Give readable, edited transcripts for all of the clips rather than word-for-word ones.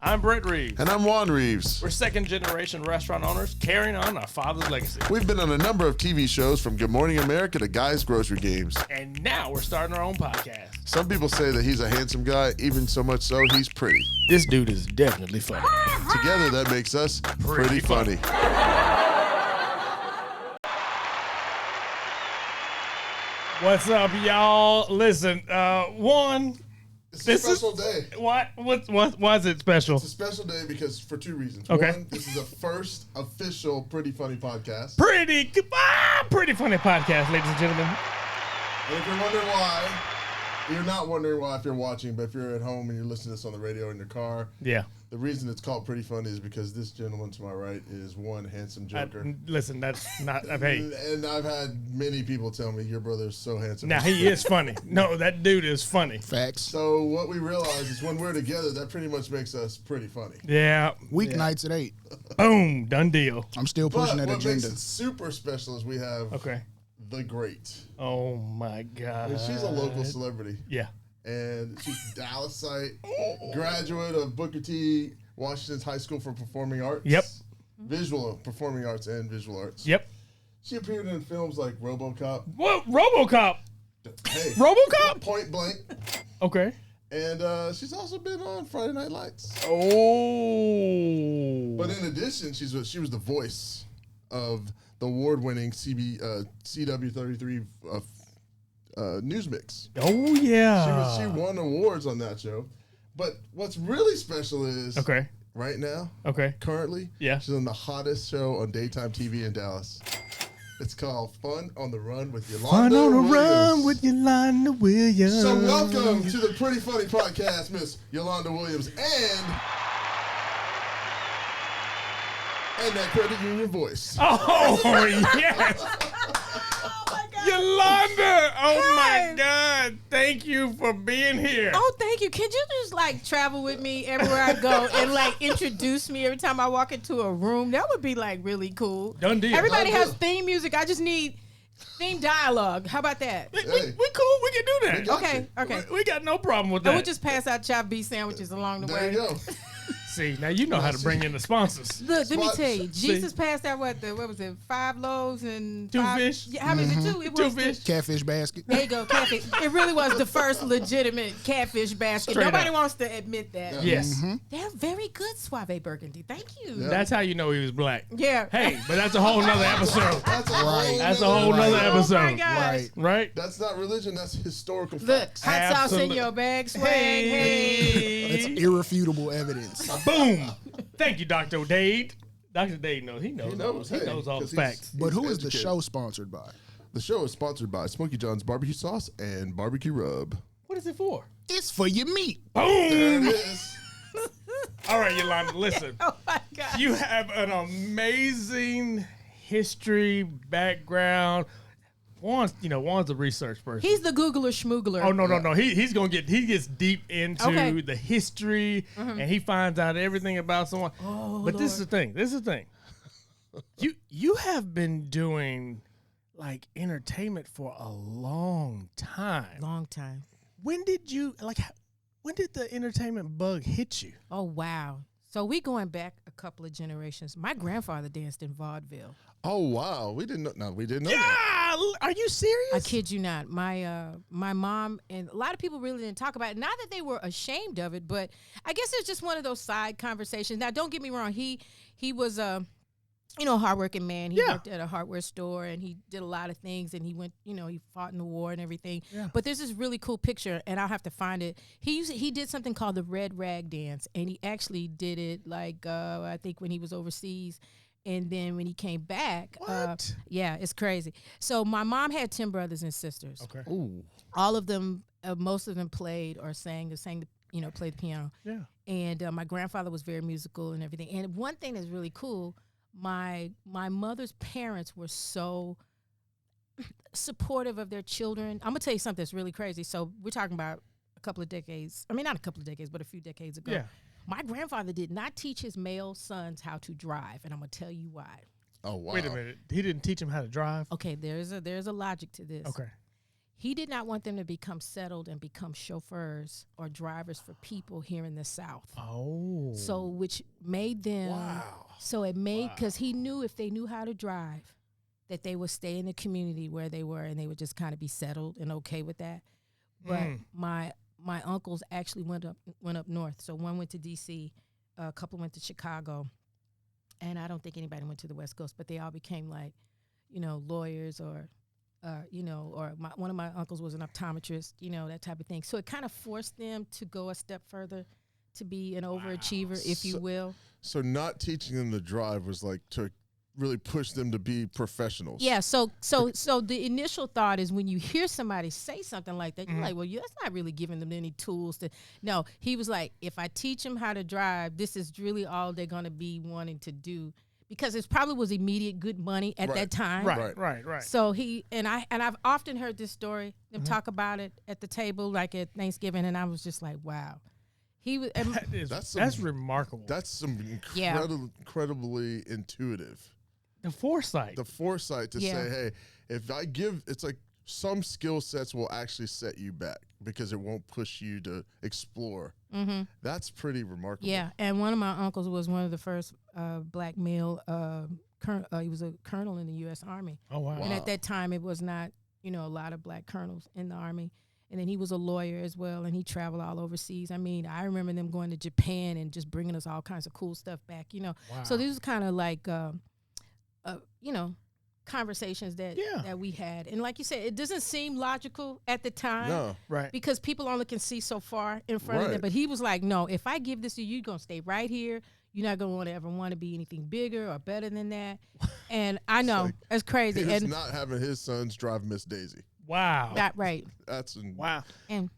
I'm Brent Reeves. And I'm Juan Reeves. We're second-generation restaurant owners carrying on our father's legacy. We've been on a number of TV shows from Good Morning America to Guy's Grocery Games. And now we're starting our own podcast. Some people say that he's a handsome guy, even so much so he's pretty. This dude is definitely funny. Together, that makes us pretty funny. What's up, y'all? Listen, Juan... It's a special day. Why is it special? It's a special day because for two reasons. Okay. One, this is the first official Pretty Funny podcast. Pretty funny podcast, ladies and gentlemen. And if you're wondering why, you're not wondering why if you're watching, but if you're at home and you're listening to this on the radio in your car, Yeah. the reason it's called Pretty Funny is because this gentleman to my right is one handsome joker. Listen, that's not... Hey. And I've had many people tell me your brother is so handsome. Now, he is funny. No, that dude is funny. Facts. So what we realize is when we're together, that pretty much makes us pretty funny. Yeah. Weeknights at 8. Boom. Done deal. I'm still pushing But that what agenda. makes it super special is we have Okay. the great. Oh, my God. And she's a local celebrity. Yeah. And she's Dallas site, graduate of Booker T. Washington's High School for Performing Arts. Yep. Performing arts and visual arts. Yep. She appeared in films like RoboCop. What? RoboCop? Hey. RoboCop? Point Blank. Okay. And she's also been on Friday Night Lights. Oh. But in addition, she was the voice of the award-winning CW33 News Mix. Oh, yeah. She won awards on that show. But what's really special is right now, currently, she's on the hottest show on daytime TV in Dallas. It's called Fun on the Run with Yolonda Fun on the Williams. Run with Yolanda Williams. So welcome to the Pretty Funny Podcast, Miss Yolonda Williams, and that credit union voice. Oh, yes. Yolanda! Oh, my God. Thank you for being here. Oh, thank you. Can you just, travel with me everywhere I go and, introduce me every time I walk into a room? That would be, really cool. Done deal. Everybody has theme music. I just need theme dialogue. How about that? We cool. We can do that. Okay. We got no problem with that. And we'll just pass out chopped beef sandwiches along the There way. you go. See, now you know how to bring in the sponsors. Look, let me tell you. Jesus passed out, what was it, 5 loaves and 2 5 fish? Yeah, how many? Two? It 2 was fish. Catfish basket. There you go, catfish. It really was the first legitimate catfish basket. Straight Nobody up. wants to admit that. Yes. They're very good, Suave Burgundy. Thank you. Yeah. That's how you know he was black. Yeah. Hey, but that's a whole nother episode. That's a That's a whole nother Oh, my episode. gosh. Right? That's not religion. That's historical Look, facts. hot sauce in Absolute- your bag, swag. Hey. That's irrefutable evidence. Boom. Thank you, Dr. Dade. Dr. Dade knows. He knows. He knows all the 'cause facts. But who is the educated. show sponsored by? The show is sponsored by Smoky John's Barbecue Sauce and Barbecue Rub. What is it for? It's for your meat. There Boom. it is. All right, Yolanda, listen. Oh, my God. You have an amazing history background. Juan's a research person. He's the Googler schmoogler. Oh no! He gets deep into Okay. the history and he finds out everything about someone. Oh, but this is the Lord. thing. You have been doing entertainment for a long time. Long time. When did the entertainment bug hit you? Oh, wow. So we going back a couple of generations. My grandfather danced in vaudeville. Oh, wow. We didn't know. No, we didn't know Yeah, that. are you serious? I kid you not. My mom and a lot of people really didn't talk about it. Not that they were ashamed of it, but I guess it's just one of those side conversations. Now, don't get me wrong. He was a hardworking man. He worked at a hardware store and he did a lot of things and he went, he fought in the war and everything. Yeah. But there's this really cool picture and I'll have to find it. He did something called the Red Rag Dance and he actually did it I think when he was overseas. And then when he came back, What? Yeah, it's crazy. So my mom had 10 brothers and sisters. Okay. Ooh. All of them, most of them played or played the piano. Yeah. And my grandfather was very musical and everything. And one thing that's really cool, my mother's parents were so supportive of their children. I'm gonna tell you something that's really crazy. So we're talking about a couple of decades. I mean, not a couple of decades, but a few decades ago. Yeah. My grandfather did not teach his male sons how to drive, and I'm gonna tell you why. Oh, wow. Wait a minute. He didn't teach him how to drive? Okay, there's a logic to this. Okay. he did not want them to become settled and become chauffeurs or drivers for people here in the South. Oh. So which made them, so it made, because he knew if they knew how to drive, that they would stay in the community where they were and they would just kind of be settled and okay with that. But my uncles actually went up north. So one went to D.C., a couple went to Chicago, and I don't think anybody went to the West Coast, but they all became like, lawyers or one of my uncles was an optometrist, that type of thing. So it kind of forced them to go a step further, to be an overachiever, if you will. So not teaching them to drive was like to really push them to be professionals. Yeah. So the initial thought is when you hear somebody say something like that, you're like, well, that's not really giving them any tools to. No, he was like, if I teach them how to drive, this is really all they're going to be wanting to do. Because it probably was immediate good money at that time. Right. So I've often heard this story, them talk about it at the table, like at Thanksgiving, and I was just like, wow. That's remarkable. That's some incredibly intuitive. The foresight to say, hey, if I give, it's like some skill sets will actually set you back because it won't push you to explore. Mm-hmm. That's pretty remarkable. Yeah, and one of my uncles was one of the first black male. He was a colonel in the U.S. Army. Oh, wow. And at that time, it was not, a lot of black colonels in the Army. And then he was a lawyer as well, and he traveled all overseas. I mean, I remember them going to Japan and just bringing us all kinds of cool stuff back, Wow. So this was kind of like, conversations that we had. And like you said, it doesn't seem logical at the time. No. Right. Because people only can see so far in front of them. But he was like, no, if I give this to you, you're going to stay right here. You're not going to ever want to be anything bigger or better than that. And I know, it's crazy. He's and not having his sons drive Miss Daisy. Wow. That right. Wow. And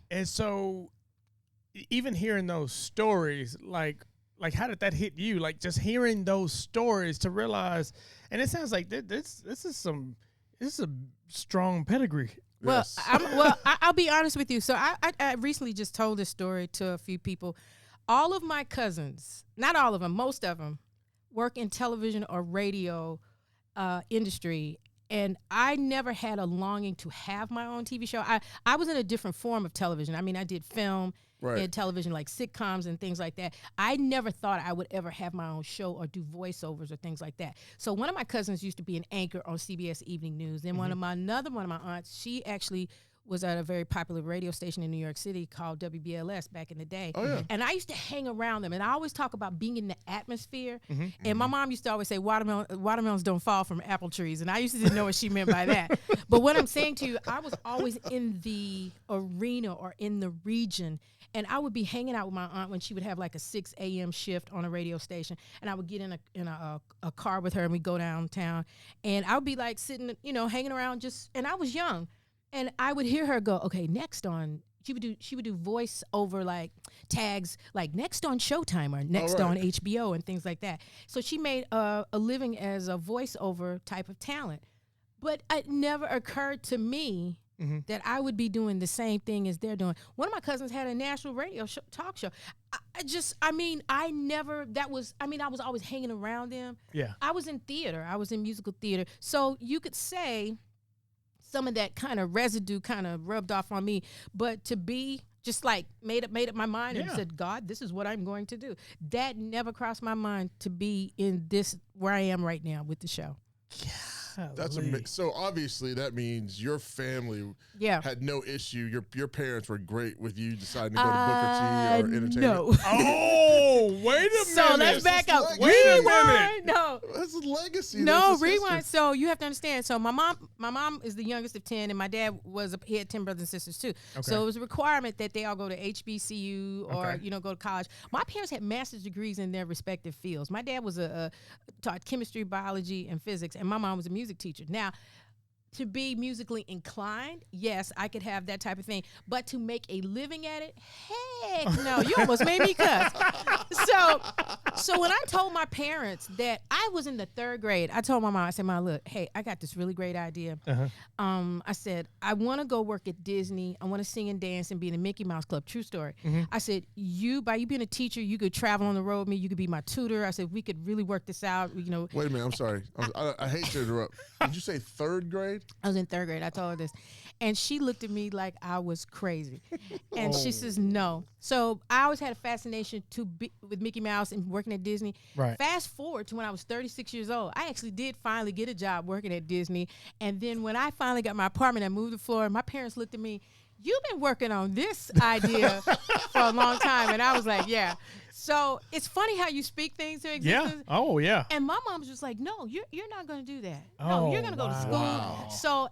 And so even hearing those stories, like how did that hit you? Like just hearing those stories to realize, and it sounds like this is a strong pedigree. Well, Yes. I'll be honest with you. So I recently just told this story to a few people. All of my cousins, not all of them, most of them, work in television or radio industry. And I never had a longing to have my own TV show. I was in a different form of television. I mean, I did film and television, like sitcoms and things like that. I never thought I would ever have my own show or do voiceovers or things like that. So one of my cousins used to be an anchor on CBS Evening News. And another one of my aunts, she actually was at a very popular radio station in New York City called WBLS back in the day. Oh, yeah. And I used to hang around them. And I always talk about being in the atmosphere. And my mom used to always say, watermelons don't fall from apple trees. And I used to didn't know what she meant by that. But what I'm saying to you, I was always in the arena or in the region. And I would be hanging out with my aunt when she would have like a 6 a.m. shift on a radio station. And I would get in a car with her and we'd go downtown. And I would be like sitting, hanging around and I was young. And I would hear her go, okay, next on, she would do voice over like tags, like next on Showtime or next on HBO and things like that. So she made a living as a voiceover type of talent. But it never occurred to me that I would be doing the same thing as they're doing. One of my cousins had a national radio talk show. I was always hanging around them. Yeah. I was in theater. I was in musical theater. So you could say some of that kind of residue kind of rubbed off on me, but to be just like made up my mind and said, God, this is what I'm going to do. That never crossed my mind to be in this where I am right now with the show. Yeah. That's so obviously that means your family had no issue. Your parents were great with you deciding to go to Booker T or entertainment. No. Oh, wait a minute. So let's back up. Wait a minute. No. That's a legacy. No, rewind. So you have to understand. So my mom is the youngest of 10, and my dad he had 10 brothers and sisters too. Okay. So it was a requirement that they all go to HBCU or go to college. My parents had master's degrees in their respective fields. My dad was taught chemistry, biology, and physics, and my mom was a music teacher. Now, to be musically inclined, yes, I could have that type of thing. But to make a living at it, heck no. You almost made me cuss. So So when I told my parents that I was in the 3rd grade, I told my mom, I said, Mom, look, hey, I got this really great idea. I said, I want to go work at Disney. I want to sing and dance and be in the Mickey Mouse Club. True story. I said, by you being a teacher, you could travel on the road with me. You could be my tutor. I said, we could really work this out. Wait a minute. I'm sorry. I hate to interrupt. Did you say 3rd grade? I was in 3rd grade. I told her this. And she looked at me like I was crazy. And she says, no. So I always had a fascination with Mickey Mouse and working at Disney. Right. Fast forward to when I was 36 years old. I actually did finally get a job working at Disney. And then when I finally got my apartment, I moved to Florida. My parents looked at me, you've been working on this idea for a long time. And I was like, yeah. So it's funny how you speak things to existence. Yeah. Oh, yeah. And my mom was just like, no, you're not going to do that. No, you're going to go to school. Wow. So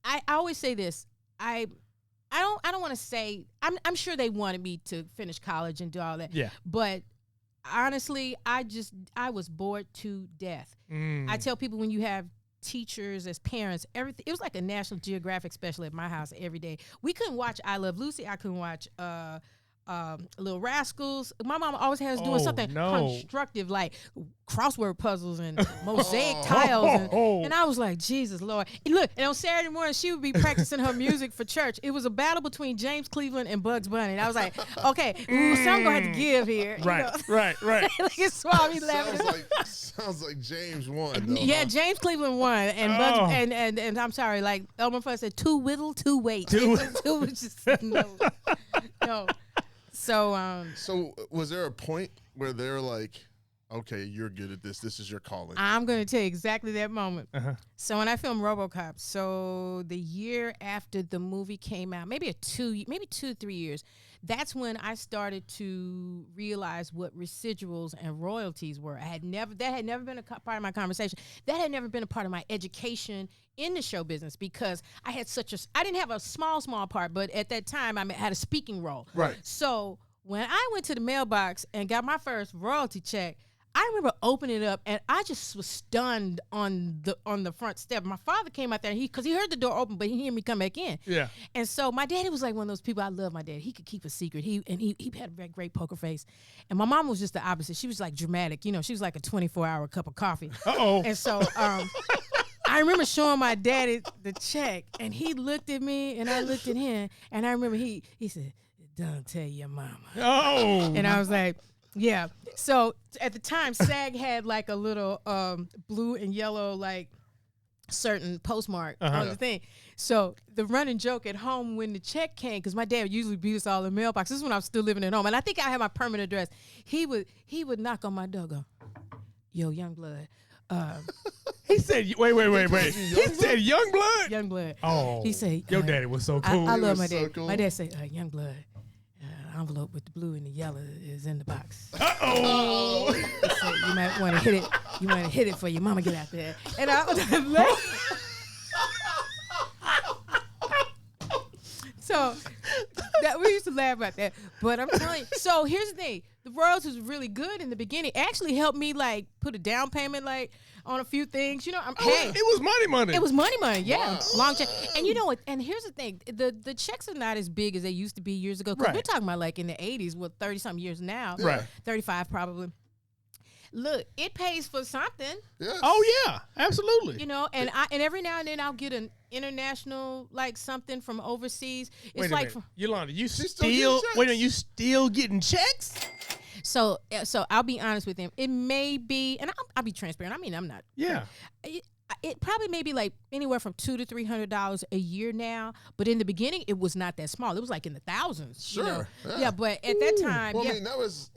I always say this. I don't want to say, I'm sure they wanted me to finish college and do all that. Yeah. But honestly, I was bored to death. I tell people, when you have teachers as parents, everything, it was like a National Geographic special at my house every day. We couldn't watch I Love Lucy. I couldn't watch Little Rascals. My mom always has us doing something constructive, like crossword puzzles and mosaic tiles. And I was like, Jesus Lord. And look, and on Saturday morning, she would be practicing her music for church. It was a battle between James Cleveland and Bugs Bunny. And I was like, okay, so I'm going to have to give here. Right. Like, it's Swami laughing. Sounds like James won. Yeah, James Cleveland won. And Bugs, and I'm sorry, like Elmer Fudd said, too whittle, too wait. Two was just, no. So was there a point where they're like, okay, you're good at this. This is your calling. I'm going to tell you exactly that moment. So when I filmed RoboCop, so the year after the movie came out, maybe 2 to 3 years, that's when I started to realize what residuals and royalties were. That had never been a part of my conversation. That had never been a part of my education in the show business, because I had I didn't have a small part, but at that time I had a speaking role. Right. So when I went to the mailbox and got my first royalty check, I remember opening it up and I just was stunned on the front step. My father came out there because he heard the door open, but he didn't hear me come back in. Yeah. And so my daddy was like one of those people. I love my dad. He could keep a secret. He had a great poker face. And my mom was just the opposite. She was like dramatic. She was like a 24-hour cup of coffee. And so I remember showing my daddy the check, and he looked at me and I looked at him, and I remember he said, "Don't tell your mama." And I was like, yeah. So at the time, SAG had like a little blue and yellow, like certain postmark on the thing. So the running joke at home when the check came, because my dad would usually beat us all in the mailbox. This is when I was still living at home, and I think I had my permanent address. He would knock on my door, go, "Yo, young blood." He said, wait. He said, "Young blood." Young blood. Oh. He said, your daddy was so cool. I love my dad. So cool. My dad said, "Young blood. Envelope with the blue and the yellow is in the box." Uh-oh. So you might want to hit it. You might hit it for your mama get out there. And I was like, so we used to laugh about that. But I'm telling you. So here's the thing: the royalties was really good in the beginning. It actually helped me like put a down payment like on a few things. Hey, it was money. It was money. Yeah, wow. Long check. And you know what? And here's the thing: the checks are not as big as they used to be years ago. Because we're talking about like in the 80s, 30-something years now. Right. 35 probably. Look, it pays for something. Yes. Oh yeah, absolutely. And every now and then I'll get an international like something from overseas. It's Wait a like minute. Yolanda, you you still getting checks? So I'll be honest with him. It may be, and I'll be transparent. I mean, I'm not. Yeah. It probably may be like anywhere from $200 to $300 a year now, but in the beginning it was not that small. It was like in the thousands. Sure. Yeah, but at that time, well, yeah. I mean, that was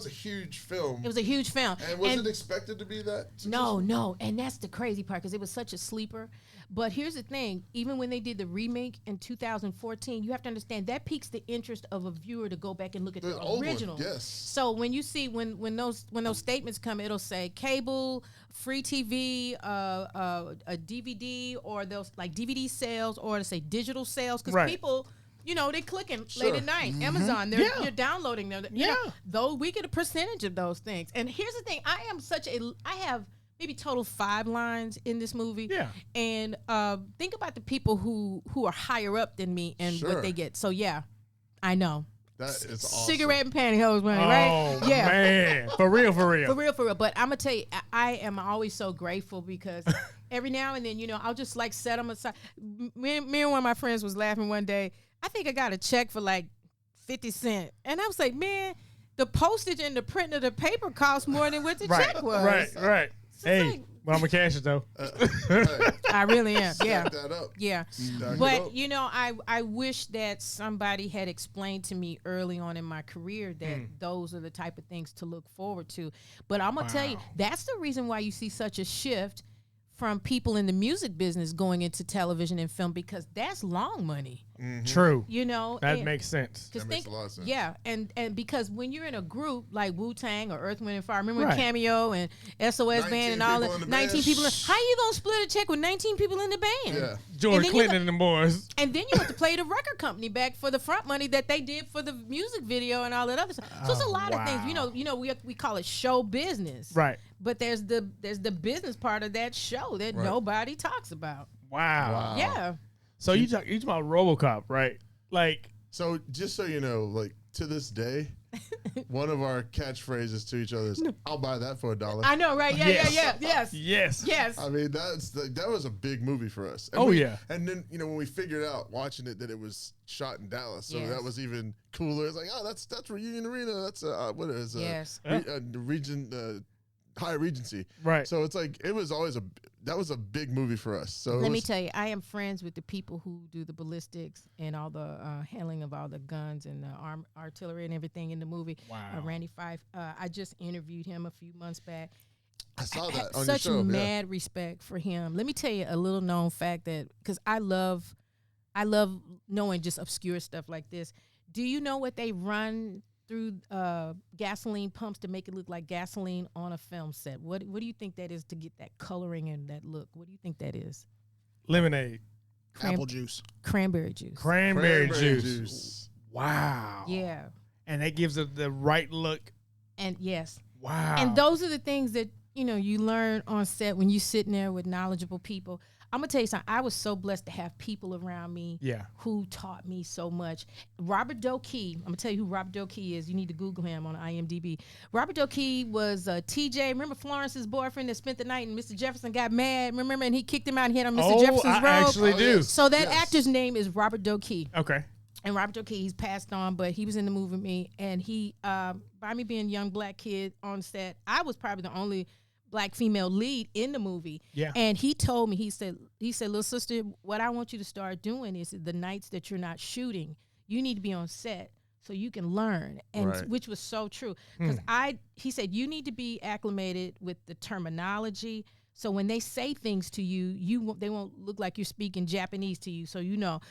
a huge film. It was a huge film. And was it expected to be that successful? No, and that's the crazy part because it was such a sleeper. But here's the thing: even when they did the remake in 2014, you have to understand that piques the interest of a viewer to go back and look at the original. One, yes. So when you see when those statements come, it'll say cable, free TV, a DVD, or those like DVD sales, or to say digital sales, because people. They clicking late at night. Amazon, you're downloading them. Though we get a percentage of those things. And here's the thing: I have maybe total 5 lines in this movie. Yeah. And think about the people who are higher up than me and what they get. So yeah, I know. That is awesome. Cigarette and pantyhose money, right? Yeah, man, for real. But I'm gonna tell you, I am always so grateful because every now and then, I'll just like set them aside. Me and one of my friends was laughing one day. I think I got a check for like 50 cents, and I was like, man, the postage and the print of the paper cost more than what the check was. Right. So hey. Well, I'm a cash it though. I really am. Yeah. Stack that up. Yeah. But I wish that somebody had explained to me early on in my career that those are the type of things to look forward to. But I'm gonna tell you, that's the reason why you see such a shift from people in the music business going into television and film, because that's long money. Mm-hmm. True. That makes sense. That makes a lot of sense. Yeah, and because when you're in a group like Wu-Tang or Earth, Wind & Fire, remember when Cameo and SOS Band and all that, 19 people, how you going to split a check with 19 people in the band? Yeah. George Clinton and the boys. And then you have to play the record company back for the front money that they did for the music video and all that other stuff. So it's a lot of things. We call it show business. Right. But there's the business part of that show that nobody talks about. Wow. Yeah. So you talk about RoboCop, right? Like, so just so you know, like to this day, one of our catchphrases to each other is, "I'll buy that for $1." I know, right? Yes. I mean, that was a big movie for us. And And then when we figured out watching it that it was shot in Dallas, so that was even cooler. It's like, oh, that's Reunion Arena. That's what is Region. High Regency, right? So it's like it was always that was a big movie for us. So let me tell you, I am friends with the people who do the ballistics and all the handling of all the guns and the artillery and everything in the movie. Wow. Randy Fife. I just interviewed him a few months back. I saw that on such your show. Mad respect for him. Let me tell you a little known fact that because I love knowing just obscure stuff like this. Do you know what they run through gasoline pumps to make it look like gasoline on a film set? What do you think that is to get that coloring and that look? What do you think that is? Lemonade. Apple juice. Cranberry juice. Cranberry juice. Wow. Yeah. And that gives it the right look. And yes. Wow. And those are the things that, you learn on set when you're sitting there with knowledgeable people. I'm going to tell you something. I was so blessed to have people around me who taught me so much. Robert Doe-Key, I'm going to tell you who Robert Doe-Key is. You need to Google him on IMDb. Robert Doe-Key was TJ. Remember Florence's boyfriend that spent the night and Mr. Jefferson got mad? Remember? And he kicked him out and hit on Mr. Jefferson's robe? I actually do. So that actor's name is Robert Doe-Key. Okay. And Robert Doe-Key, he's passed on, but he was in the movie with me. And he, by me being a young black kid on set, I was probably the only black female lead in the movie. Yeah. And he told me, he said, little sister, what I want you to start doing is the nights that you're not shooting, you need to be on set so you can learn. And which was so true. Because he said, you need to be acclimated with the terminology. So when they say things to you, they won't look like you're speaking Japanese to you. So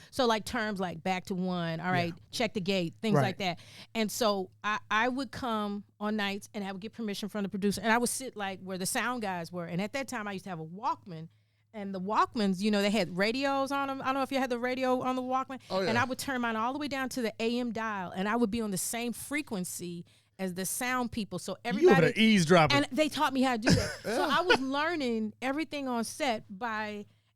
so like terms like back to one, all right, check the gate, things like that. And so I would come on nights and I would get permission from the producer, and I would sit like where the sound guys were. And at that time, I used to have a Walkman. And the Walkmans, they had radios on them. I don't know if you had the radio on the Walkman. Oh, yeah. And I would turn mine all the way down to the AM dial, and I would be on the same frequency as the sound people. So everybody, you were the eavesdropping. And they taught me how to do that. So I was learning everything on set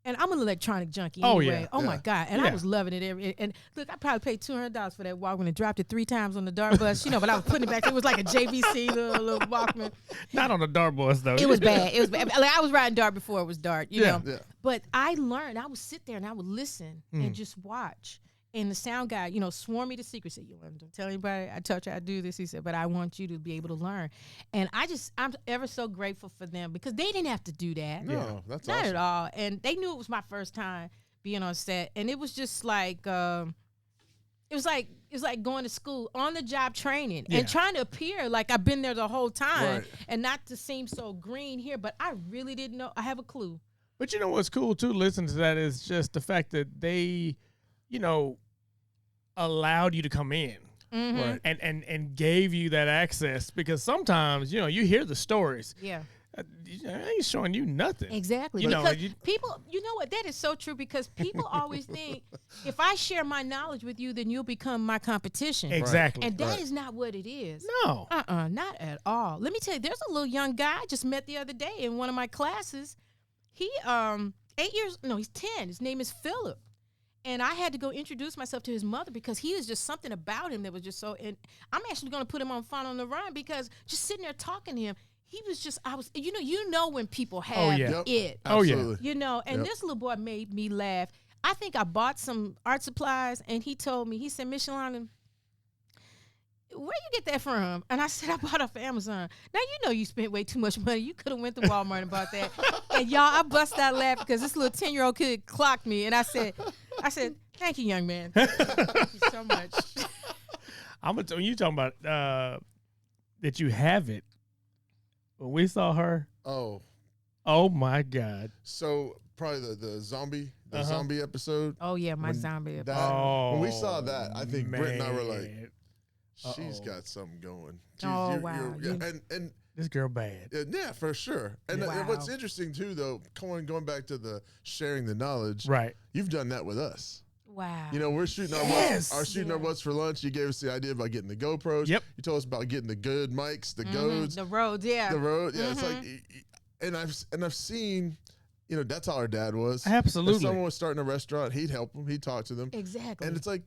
and I'm an electronic junkie anyway. My God. And I was loving it. And look, I probably paid $200 for that Walkman and dropped it 3 times on the dart bus, but I was putting it back. It was like a JVC little Walkman. Not on the dart bus though. It was bad. It was bad. Like, I was riding dart before it was dart, you know. Yeah. But I learned. I would sit there and I would listen and just watch. And the sound guy, swore me to secrecy. Yolanda, don't tell anybody I told you I do this. He said, but I want you to be able to learn. And I'm ever so grateful for them because they didn't have to do that. No, that's not awesome. at all. And they knew it was my first time being on set. And it was just like, it was like going to school, on the job training and trying to appear like I've been there the whole time and not to seem so green here. But I really didn't know. I have a clue. But what's cool too, listen to that, is just the fact that they, allowed you to come in and gave you that access, because sometimes you hear the stories. Yeah. I ain't showing you nothing. Exactly. Because people, that is so true, because people always think if I share my knowledge with you, then you'll become my competition. Exactly. And that is not what it is. No. Not at all. Let me tell you, there's a little young guy I just met the other day in one of my classes. He, he's 10. His name is Philip. And I had to go introduce myself to his mother because he was just something about him that was just so. And I'm actually going to put him on Fun on the Run because just sitting there talking to him, he was just. You know when people have it. Absolutely. You know, and this little boy made me laugh. I think I bought some art supplies, and he told me, he said, Miss Yolonda, where you get that from? And I said, I bought it off Amazon. Now, you know you spent way too much money. You could have went to Walmart and bought that. And y'all, I bust out laughing because this little 10-year-old kid clocked me. And I said, thank you, young man. Thank you so much. When you talking about that you have it, when we saw her, oh my God. So probably the zombie episode. Oh, yeah, my zombie episode. When we saw that, I think Brent and I were like, she's got something going. Wow. And this girl bad. Yeah, for sure. And what's interesting too, though, going back to the sharing the knowledge, right? You've done that with us. Wow. You know, we're shooting our what's for lunch. You gave us the idea about getting the GoPros. Yep. You told us about getting the good mics, the Godes. The Rodes, yeah. The Rode, yeah. It's like, and I've seen, you know, that's how our dad was. Absolutely. If someone was starting a restaurant, he'd help them, he'd talk to them. Exactly. And it's like,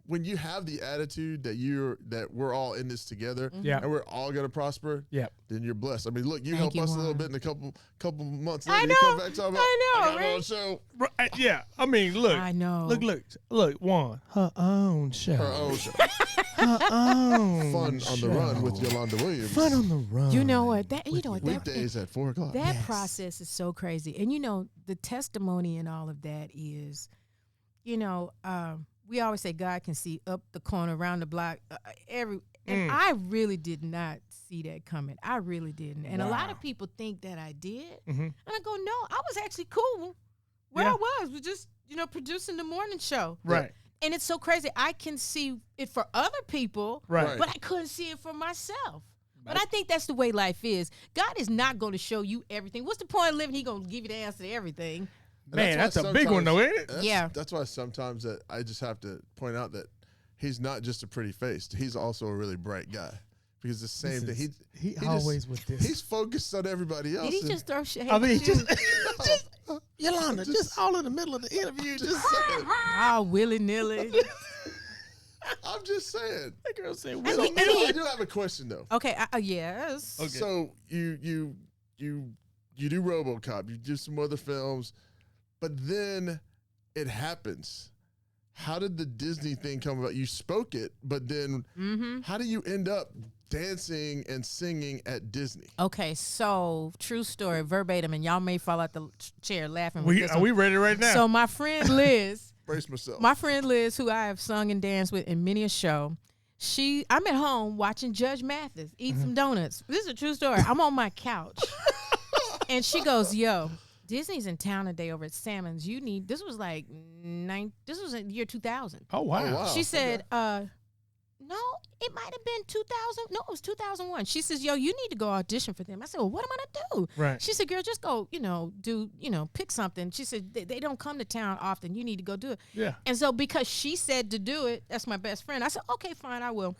when you have the attitude that we're all in this together, and we're all gonna prosper, then you're blessed. I mean, look, you help us a little bit in a couple months later. I know. You come back talking about, I know, right? Show. Yeah, I mean, look. I know. Look, Juan, her own show. Her own Fun on the Run with Yolonda Williams. Fun on the Run. You know what? Weekdays at 4:00. That process is so crazy, and you know the testimony in all of that is, you know. We always say God can see up the corner, around the block, and I really did not see that coming. I really didn't. And a lot of people think that I did. And I go, no, I was actually cool where I was just, you know, producing the morning show. Right. And it's so crazy. I can see it for other people, but I couldn't see it for myself. But I think that's the way life is. God is not going to show you everything. What's the point of living? He's going to give you the answer to everything. Man, that's a big one, though, ain't it? That's why sometimes that I just have to point out that he's not just a pretty face. He's also a really bright guy. Because the same thing. He always with this. He's focused on everybody else. Did he just throw shade? I mean, just Yolanda, just all in the middle of the interview, just all willy-nilly. I'm just saying. That girl said, I do have a question, though. Okay, yes. Okay. So you do RoboCop. You do some other films. But then it happens. How did the Disney thing come about? You spoke it, but then how do you end up dancing and singing at Disney? Okay, so true story, verbatim, and y'all may fall out the chair laughing. Are we ready right now? So my friend Liz, brace myself. My friend Liz, who I have sung and danced with in many a show, I'm at home watching Judge Mathis eat some donuts. This is a true story. I'm on my couch, and she goes, "Yo, Disney's in town today over at Salmon's. This was like this was in the year 2000. Oh, wow. She said, no, it might have been 2000. No, it was 2001. She says, yo, you need to go audition for them. I said, well, what am I going to do? Right. She said, girl, just go, pick something. She said, they don't come to town often. You need to go do it. Yeah. And so because she said to do it, that's my best friend. I said, okay, fine, I will.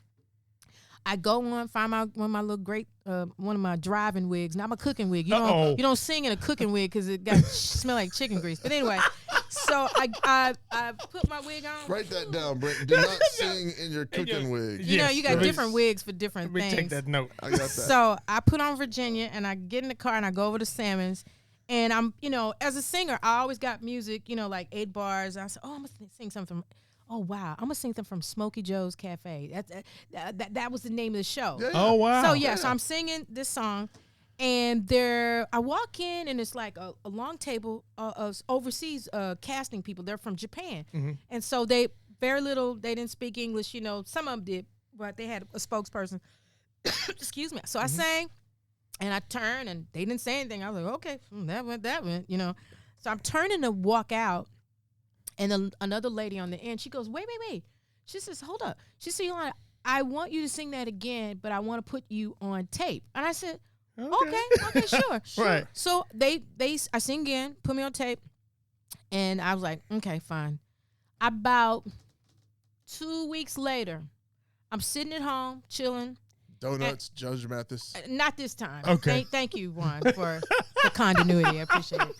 I go on, find one of my little great, one of my driving wigs, not my cooking wig. You don't sing in a cooking wig because it got smell like chicken grease. But anyway, so I put my wig on. Write that down, Brent. Do not sing in your cooking wig. You know, you got different wigs for different things. Let me take that note. I got that. So I put on Virginia and I get in the car and I go over to Salmon's. And I'm, as a singer, I always got music, like 8 bars. I said, I'm going to sing something from... Oh, wow. I'm going to sing them from Smokey Joe's Cafe. That was the name of the show. Yeah. Oh, wow. So, so I'm singing this song, and I walk in, and it's like a long table of overseas casting people. They're from Japan. Mm-hmm. And so they didn't speak English. Some of them did, but they had a spokesperson. Excuse me. So I sang, and I turned, and they didn't say anything. I was like, okay, that went. So I'm turning to walk out. And then another lady on the end, she goes, wait. She says, hold up. She said, Yolanda, I want you to sing that again, but I want to put you on tape. And I said, okay, sure. Right. So I sing again, put me on tape. And I was like, okay, fine. About 2 weeks later, I'm sitting at home, chilling. Donuts, Judge Mathis. Not this time. Okay. Thank you, Juan, for the continuity. I appreciate it.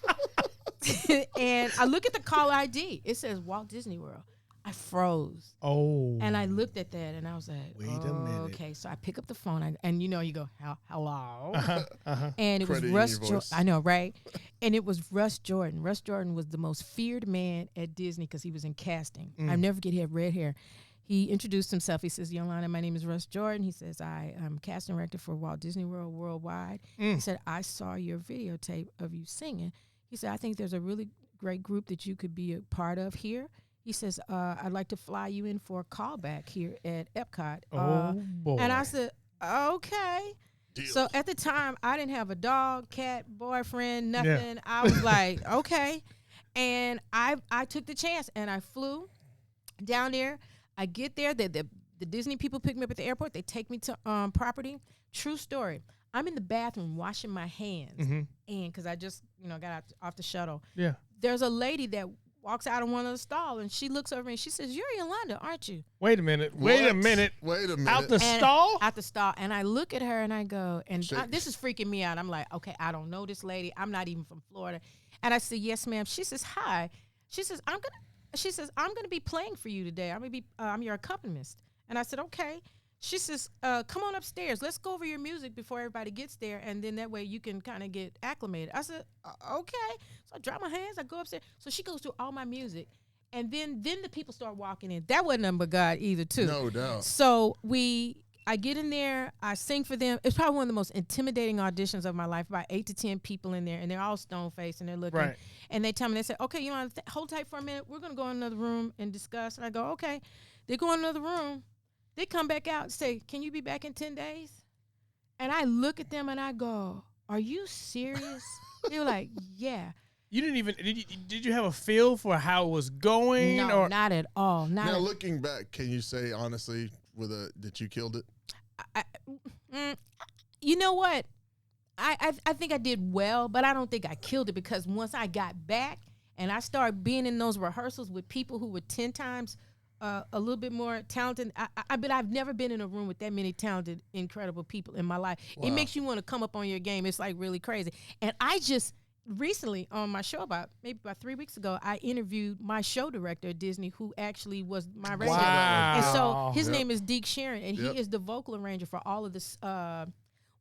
And I look at the caller ID. It says Walt Disney World. I froze. Oh. And I looked at that and I was like, wait a minute. Okay. So I pick up the phone and you go, hello. Uh-huh. And it Credit was in Russ your voice. I know, right? And it was Russ Jordan. Russ Jordan was the most feared man at Disney because he was in casting. I never forget he had red hair. He introduced himself. He says, Yolanda, my name is Russ Jordan. He says, I am casting director for Walt Disney World Worldwide. He said, I saw your videotape of you singing. He said, I think there's a really great group that you could be a part of here. He says, I'd like to fly you in for a callback here at Epcot. Boy. And I said, okay. Deal. So at the time, I didn't have a dog, cat, boyfriend, nothing. I was like, okay. And I took the chance and I flew down there. I get there. The Disney people pick me up at the airport. They take me to property. True story. I'm in the bathroom washing my hands. And because I just, got off the shuttle. Yeah. There's a lady that walks out of one of the stalls and she looks over and she says, "You're Yolanda, aren't you?" Wait a minute. Wait a minute. Out the stall? Out the stall. And I look at her and I go, this is freaking me out. I'm like, okay, I don't know this lady. I'm not even from Florida. And I said, "Yes, ma'am." She says, "Hi." She says, I'm gonna be playing for you today. I'm your accompanist. And I said, okay. She says, come on upstairs. Let's go over your music before everybody gets there. And then that way you can kind of get acclimated. I said, okay. So I drop my hands. I go upstairs. So she goes through all my music. And then the people start walking in. That wasn't nothing but God either, too. No doubt. So I get in there. I sing for them. It's probably one of the most intimidating auditions of my life. About 8 to 10 people in there. And they're all stone-faced and they're looking. Right. And they tell me, they say, okay, hold tight for a minute. We're going to go in another room and discuss. And I go, okay. They go in another room. They come back out and say, "Can you be back in 10 days?" And I look at them and I go, "Are you serious?" They were like, "Yeah." You didn't even did you have a feel for how it was going? No, or? Not at all. Now looking back, can you say honestly that you killed it? You know what? I think I did well, but I don't think I killed it because once I got back and I started being in those rehearsals with people who were 10 times a little bit more talented. But I've never been in a room with that many talented, incredible people in my life. Wow. It makes you want to come up on your game. It's like really crazy. And I just recently on my show about 3 weeks ago, I interviewed my show director at Disney, who actually was my radio. Wow. And so his name is Deke Sharon, and he is the vocal arranger for all of this.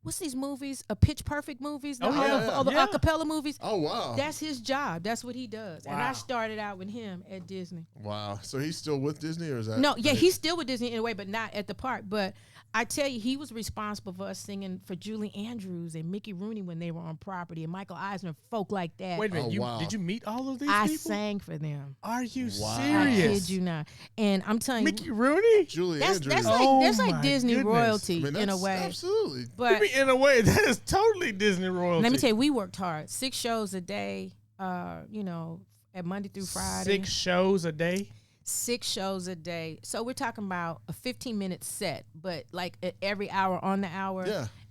What's these movies? Pitch Perfect movies? All the acapella movies. Oh, wow. That's his job. That's what he does. Wow. And I started out with him at Disney. Wow. So he's still with Disney or is that? No, yeah, he's still with Disney in a way, but not at the park. But I tell you, he was responsible for us singing for Julie Andrews and Mickey Rooney when they were on property and Michael Eisner, folk like that. Wait a minute. Did you meet all of these people? I sang for them. Are you serious? I kid you not. And I'm telling you. Mickey Rooney? Julie Andrews. That's like Disney royalty in a way. Absolutely. But in a way, that is totally Disney royalty. Let me tell you, we worked hard. 6 shows a day, at Monday through Friday. 6 shows a day? 6 shows a day. So we're talking about a 15-minute set, but like at every hour on the hour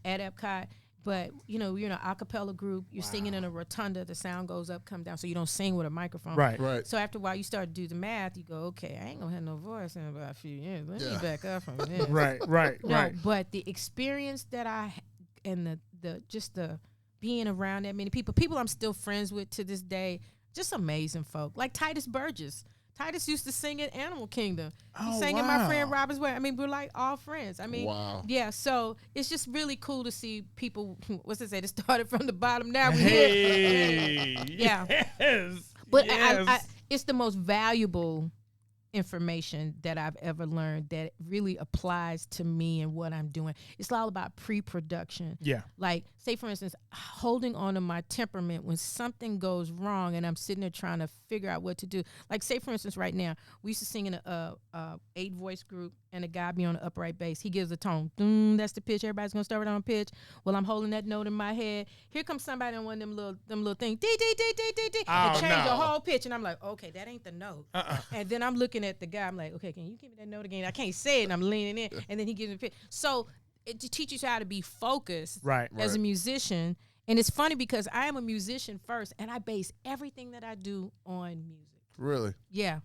at Epcot. But, you're in an a cappella group. You're singing in a rotunda. The sound goes up, come down. So you don't sing with a microphone. Right. So after a while, you start to do the math. You go, okay, I ain't going to have no voice in about a few years. Let me back up from this. Right. But the experience that and the being around that many people I'm still friends with to this day, just amazing folk. Like Titus Burgess. Titus used to sing at Animal Kingdom. He sang at my friend Robert's wedding. I mean, we're like all friends. I mean, yeah. So it's just really cool to see people. What's it say? They started from the bottom. Now we're here. Yeah. Yes. But yes. It's the most valuable information that I've ever learned that really applies to me and what I'm doing. It's all about pre-production. Yeah. Like, say, for instance, holding on to my temperament when something goes wrong and I'm sitting there trying to figure out what to do. Like, say, for instance, right now, we used to sing in a 8-voice group, and a guy be on the upright bass. He gives a tone. That's the pitch. Everybody's going to start on pitch. Well, I'm holding that note in my head. Here comes somebody on one of them little things. D. And change the whole pitch. And I'm like, okay, that ain't the note. And then I'm looking at the guy. I'm like, okay, can you give me that note again? I can't say it. And I'm leaning in. And then he gives me the pitch. So it teaches you how to be focused as a musician. And it's funny because I am a musician first, and I base everything that I do on music. Really? Yeah.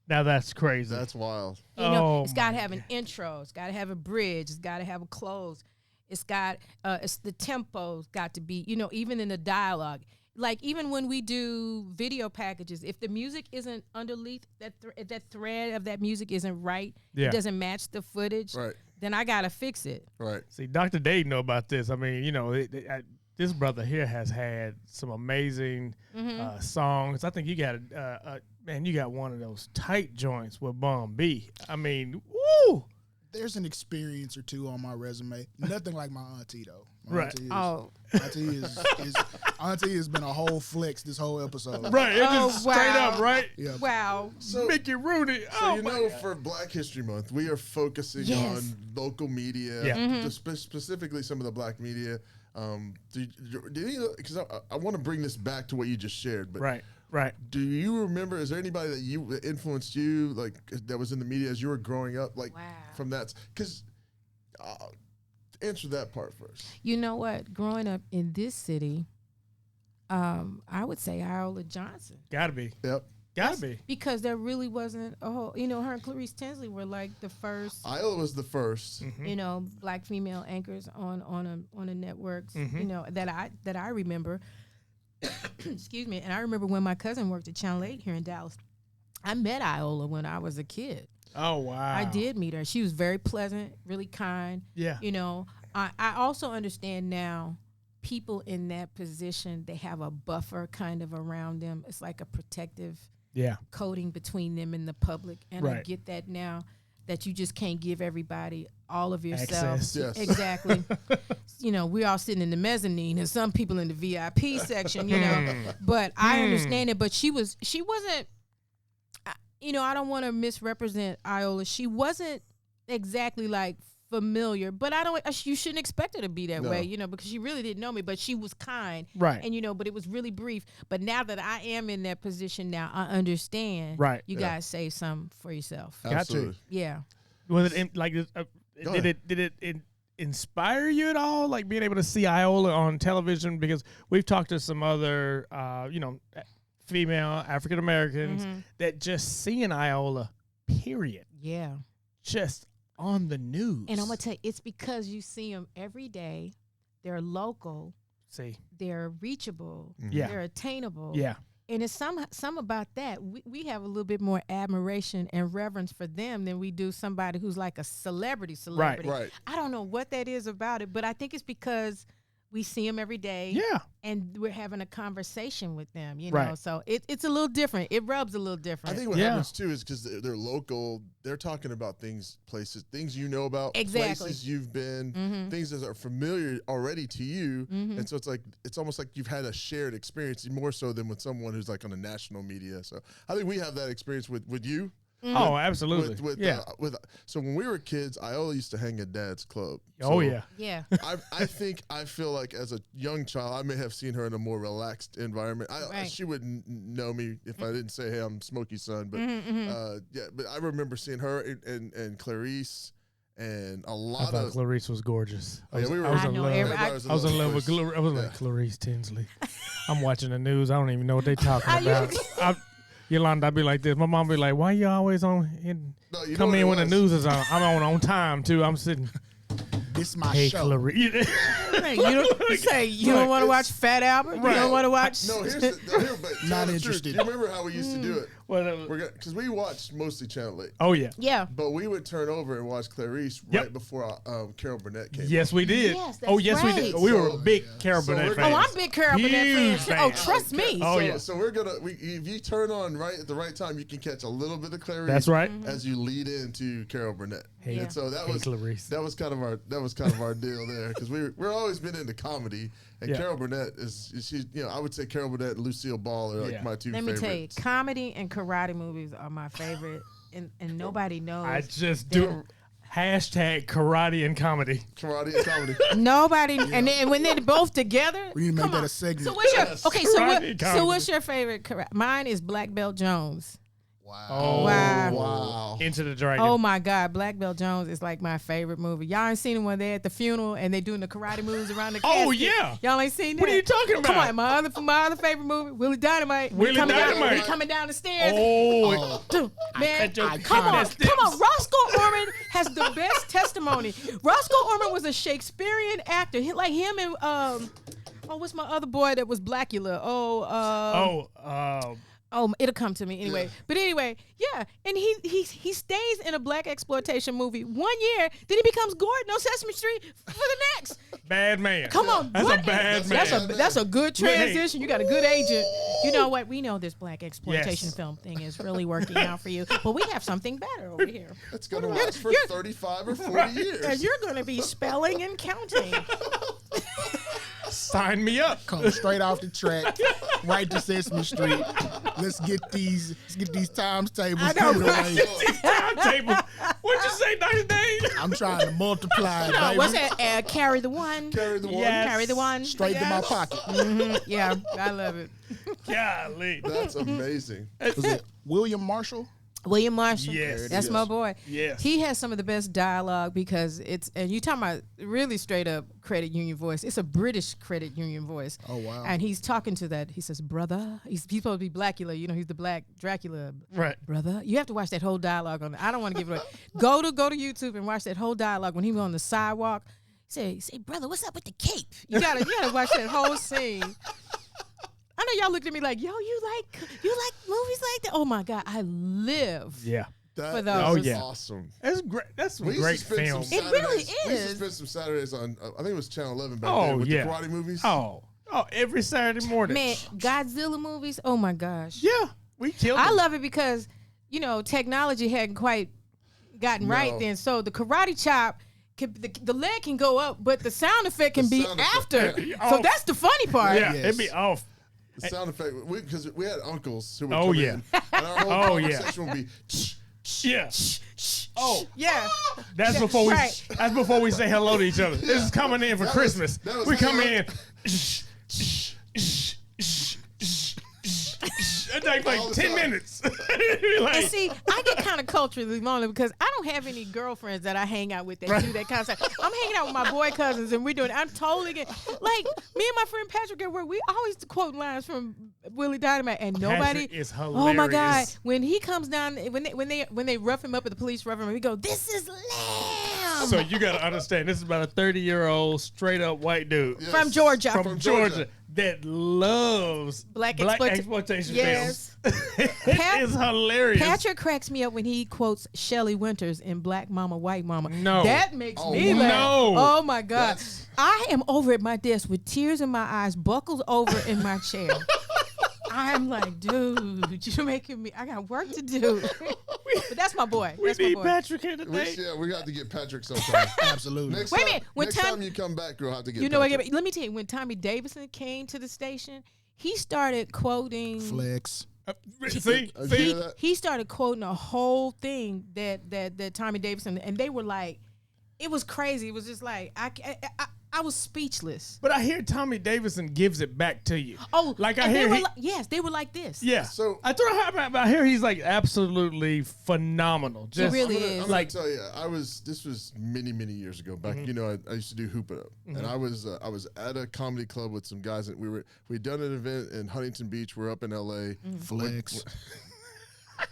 Now that's crazy. That's wild. It's got to have an intro. It's got to have a bridge. It's got to have a close. It's got it's the tempo's got to be, even in the dialogue. like even when we do video packages, if the music isn't underneath that thread of that music isn't right, it doesn't match the footage, then I gotta fix it. Right. See, Dr. Dave know about this. I mean, this brother here has had some amazing songs. I think you got you got one of those tight joints with Bum B. I mean, woo! There's an experience or two on my resume. Nothing like my auntie though. Auntie Auntie has been a whole flex this whole episode. Right, it's just straight up, right? Yeah. Wow. So, Mickey Rooney. So for Black History Month, we are focusing on local media, specifically some of the Black media. Because I want to bring this back to what you just shared, but right. Do you remember? Is there anybody that influenced you, like that was in the media as you were growing up, like from that? Because answer that part first. You know what? Growing up in this city, I would say Iola Johnson. Gotta be. Yep. Gotta be. Because there really wasn't a whole, her and Clarice Tinsley were like the first. Iola was the first. Black female anchors on a networks, that I remember. Excuse me. And I remember when my cousin worked at Channel 8 here in Dallas. I met Iola when I was a kid. Oh, wow. I did meet her. She was very pleasant, really kind. Yeah. I also understand now people in that position, they have a buffer kind of around them. It's like a protective coating between them and the public. And I get that now, that you just can't give everybody all of yourself. Access. Yes. Exactly. We all sitting in the mezzanine and some people in the VIP section, But I understand it. But she wasn't, I don't want to misrepresent Iola. She wasn't exactly like familiar, but you shouldn't expect her to be that way, because she really didn't know me, but she was kind. Right. And, but it was really brief. But now that I am in that position now, I understand. Right. You guys say something for yourself. Absolutely. Got to. Yeah. Was it did it inspire you at all, like being able to see Iola on television? Because we've talked to some other, female African Americans that just seeing Iola, period. Yeah. Just on the news. And I'm going to tell you, it's because you see them every day. They're local. See. They're reachable. Yeah. They're attainable. Yeah. And it's some about that. We have a little bit more admiration and reverence for them than we do somebody who's like a celebrity. Right. I don't know what that is about it, but I think it's because we see them every day. Yeah. And we're having a conversation with them, Right. So it's a little different. It rubs a little different. I think what happens too is because they're local, they're talking about places you know about, places you've been, things that are familiar already to you, and so it's almost like you've had a shared experience more so than with someone who's like on the national media. So I think we have that experience with you. Oh, absolutely. So when we were kids, Iola used to hang at Dad's club. Oh, so yeah. I feel like as a young child, I may have seen her in a more relaxed environment. She wouldn't know me if I didn't say, "Hey, I'm Smokey's son." But but I remember seeing her and Clarice. And a lot of Clarice was gorgeous. I was in love with Clarice. I was like Clarice Tinsley. I'm watching the news. I don't even know what they talking about. Yolanda, I'd be like this. My mom be like, "Why you always on? Come in when the news is on. I'm on time too. I'm sitting." This my show. Clarice. You don't want to watch Fat Albert? Right. You don't want to watch? No, but not interested. Do you remember how we used to do it? Well, because we watched mostly Channel 8. Oh yeah. Yeah. But we would turn over and watch Clarice right before Carol Burnett came. Yes, we did. Yes, we did. We were big Carol Burnett fans. Oh, I'm big Carol Burnett fan. Oh, trust me. Oh yeah. So we're gonna if you turn on right at the right time, you can catch a little bit of Clarice. That's right. As you lead into Carol Burnett. Hey, and so that was kind of our deal there because we're always been into comedy. And Carol Burnett I would say Carol Burnett and Lucille Ball are like my two favorites. Let me tell you, comedy and karate movies are my favorite, and nobody knows. I just do hashtag karate and comedy. Karate and comedy. Nobody, and when they're both together. We need to make that a segment. So what's your favorite karate? Mine is Black Belt Jones. Wow. Oh, wow. Into the Dragon. Oh, my God. Black Belt Jones is like my favorite movie. Y'all ain't seen it when they're at the funeral and they doing the karate moves around the casket. Oh, yeah. Y'all ain't seen that? What are you talking about? Come on. My other favorite movie, Willie Dynamite. Willie Dynamite. He coming down the stairs. Man, come on. Roscoe Orman has the best testimony. Roscoe Orman was a Shakespearean actor. Like him and... what's my other boy that was Blackula? It'll come to me anyway. Yeah. But anyway, yeah, and he stays in a black exploitation movie 1 year, then he becomes Gordon on Sesame Street for the next. Bad man. Come on, that's a bad man. That's a good transition. You got a good agent. You know what? We know this black exploitation film thing is really working out for you, but we have something better over here. It's going to last for 35 or 40 years. And you're going to be spelling and counting. Sign me up. Come straight off the track, right to Sesame Street. Let's get these times tables. I know, right? Timetable. What'd you say, 90 days? I'm trying to multiply. Baby. What's that? Carry the one. Carry the one. Yes. Carry the one. Straight to my pocket. Mm-hmm. Yeah, I love it. Golly. That's amazing. Was it William Marshall? William Marshall. Yes. That's my boy. Yes. He has some of the best dialogue because and you talking about really straight up credit union voice. It's a British credit union voice. Oh, wow. And he's talking to that. He says, brother. He's supposed to be Blackula. You know, he's the black Dracula. Right. Brother. You have to watch that whole dialogue on it. I don't want to give it away. Go to YouTube and watch that whole dialogue when he was on the sidewalk. Say, brother, what's up with the cape? You gotta watch that whole scene. I know y'all looked at me like, yo, you like movies like that? Oh my God, I live. Yeah. For those. Awesome. That's great. That's some great film. It really is. We used to spend some Saturdays on, I think it was Channel 11 back Oh, then with yeah. the karate movies. Oh, every Saturday morning. Man, Godzilla movies, oh my gosh. Yeah, we killed I them. love it because, technology hadn't quite gotten right then. So the karate chop, the leg can go up, but the sound effect can be after. So that's the funny part. Yeah, it'd be off. The sound effect, because we had uncles who would Oh, come yeah. in, and our whole conversation would be, Yeah. Oh, yeah. That's before we say hello to each other. This is coming in for Christmas. We come in. It takes like 10 minutes. And see, I get kind of culturally lonely because I don't have any girlfriends that I hang out with that do that kind of stuff. I'm hanging out with my boy cousins and we're doing it. I'm totally like me and my friend Patrick at work, we always quote lines from Willie Dynamite and nobody Patrick is hilarious. Oh my God. When he comes down, when they rough him up, at the police rough him up, we go, this is lamb. So you got to understand, this is about a 30-year-old straight up white dude. Yes. From Georgia. From Georgia. That loves black exploitation films. It is hilarious. Patrick cracks me up when he quotes Shelley Winters in Black Mama, White Mama. No. That makes me laugh. No. Oh, my God. I am over at my desk with tears in my eyes, buckled over in my chair. I'm like, dude, you're making me, I got work to do. But that's my boy. We need Patrick here today. We got to get Patrick sometime. Absolutely. Next Wait a minute. Next time you come back, we'll have to get Patrick. Let me tell you, when Tommy Davidson came to the station, he started quoting. Flex. See? He started quoting a whole thing that Tommy Davidson, and they were like, it was crazy. It was just like, I was speechless. But I hear Tommy Davidson gives it back to you. Oh, like I hear yes, they were like this. Yeah. So I hear he's like absolutely phenomenal. Just, he really is. I'm like, tell you, this was many years ago. Back, I used to do Hoop It Up, and I was at a comedy club with some guys, and we'd done an event in Huntington Beach. We're up in L.A. Flex.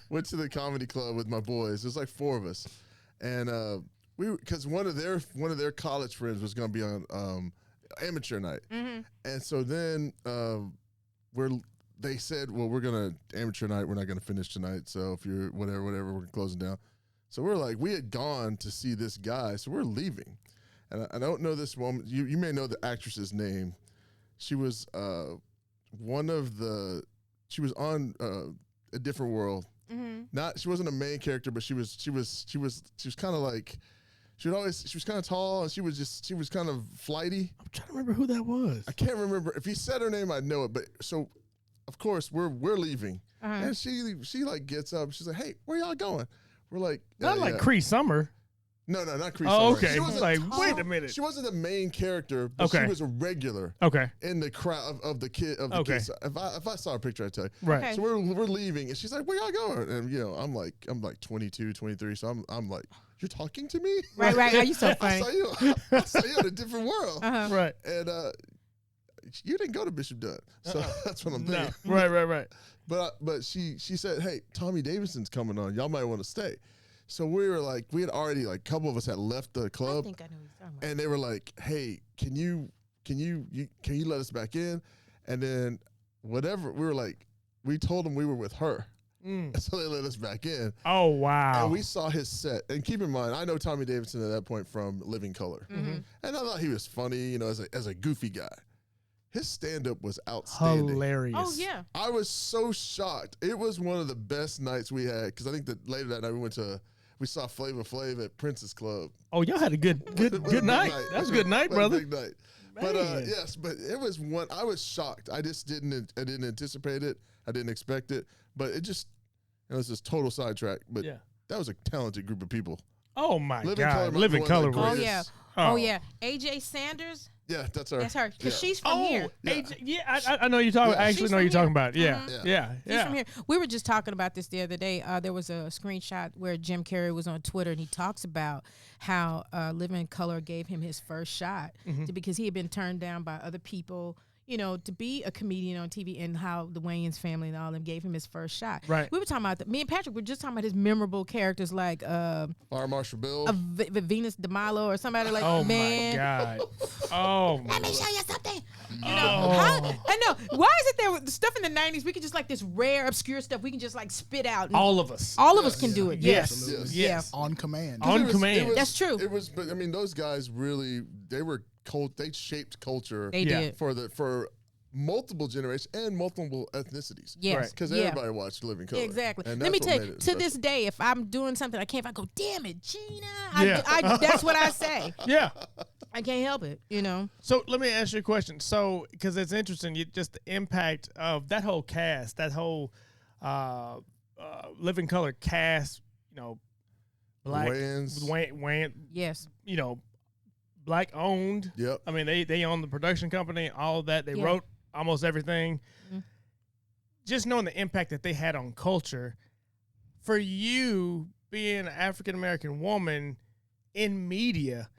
Went to the comedy club with my boys. There's like 4 of us, and because one of their college friends was going to be on amateur night, and so then they said, well, we're gonna amateur night. We're not gonna finish tonight. So if you're whatever, we're closing down. So we're like, we had gone to see this guy, so we're leaving, and I don't know this woman. You may know the actress's name. She was she was on A Different World. She wasn't a main character, but she was kind of like. She was kind of tall, and she was kind of flighty. I'm trying to remember who that was. I can't remember. If he said her name, I'd know it. But so, of course, we're leaving, and she like gets up. She's like, "Hey, where y'all going?" We're like, not like Cree Summer. No, not Cree Oh, Summer. okay. She wasn't like, wait a minute. She wasn't the main character, but she was a regular. Okay. In the crowd of the kids. If I saw a picture, I'd tell you. Right. Okay. So we're leaving, and she's like, "Where y'all going?" And I'm like 22, 23, so I'm like, "You're talking to me?" Right. Are you so funny? I saw you in a different world. Right. And you didn't go to Bishop Dunn, so that's what I'm thinking. No. Right. But she said, "Hey, Tommy Davidson's coming on. Y'all might want to stay." So we were like, we had already, like, a couple of us had left the club. I think I know what you're talking about. And they were like, "Hey, can you can you let us back in? And then whatever, we told them we were with her. And so they let us back in. Oh, wow. And we saw his set. And keep in mind, I know Tommy Davidson at that point from Living Color. And I thought he was funny, as a goofy guy. His stand-up was outstanding. Hilarious. Oh, yeah. I was so shocked. It was one of the best nights we had, because I think that later that night we saw Flavor Flav at Prince's Club. Oh, y'all had a good night. That was a good night, brother. Big night. But yes, but it was one. I was shocked. I didn't anticipate it. I didn't expect it. But it was just total sidetrack. But that was a talented group of people. Oh my God! Living Color. Oh yeah. Oh yeah. AJ Sanders. Yeah, that's her. That's her, because she's from here. I know you're talking. I actually know you're talking about. Yeah. She's from here. We were just talking about this the other day. There was a screenshot where Jim Carrey was on Twitter, and he talks about how Living Color gave him his first shot because he had been turned down by other people, to be a comedian on TV, and how the Wayans family and all of them gave him his first shot. Right. We were talking about me and Patrick were just talking about his memorable characters like Fire Marshal Bill, Venus de Milo, or somebody like oh man. My God. Oh. Let me show you something. I know. Why is it there with the stuff in the 90s? We could just this rare, obscure stuff. We can just spit out. All of us. All of us can do it. Yes. Yeah. On command. On command. That's true. It was, but I mean, those guys really, they were they shaped culture. They did for multiple generations and multiple ethnicities. Yes. Because everybody watched Living Color. Exactly. And let me tell you, to this day, if I'm doing something I can't, if I go, damn it, Gina, that's what I say. Yeah. I can't help it, So let me ask you a question. So, because it's interesting, just the impact of that whole cast, that whole Living Color cast, black, Wayne, yes, black owned. Yep. I mean, they own the production company, all of that. They wrote almost everything. Just knowing the impact that they had on culture, for you being an African American woman in media,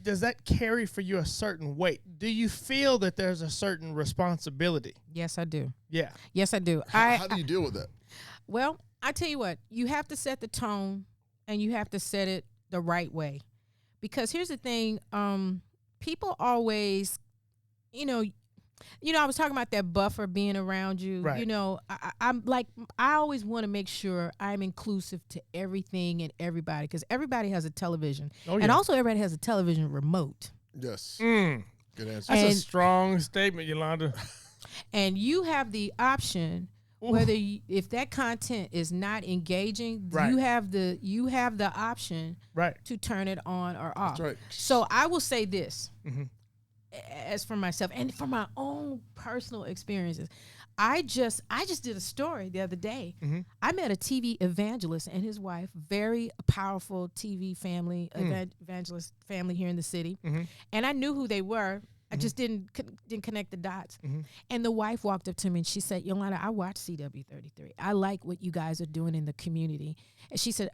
does that carry for you a certain weight? Do you feel that there's a certain responsibility? Yes, I do. Yeah. Yes, I do. How do you deal with that? Well, I tell you what, you have to set the tone, and you have to set it the right way. Because here's the thing, people always, I was talking about that buffer being around you. Right. I always want to make sure I'm inclusive to everything and everybody, because everybody has a television. Oh, yeah. And also everybody has a television remote. Yes. Good answer. That's a strong statement, Yolanda. And you have the option, whether if that content is not engaging, you have the option to turn it on or off. That's right. So I will say this, as for myself and for my own personal experiences, I just did a story the other day. I met a TV evangelist and his wife, very powerful TV family, evangelist family here in the city, and I knew who they were. I just didn't connect the dots. And the wife walked up to me and she said, Yolanda, I watch CW33. I like what you guys are doing in the community. And she said,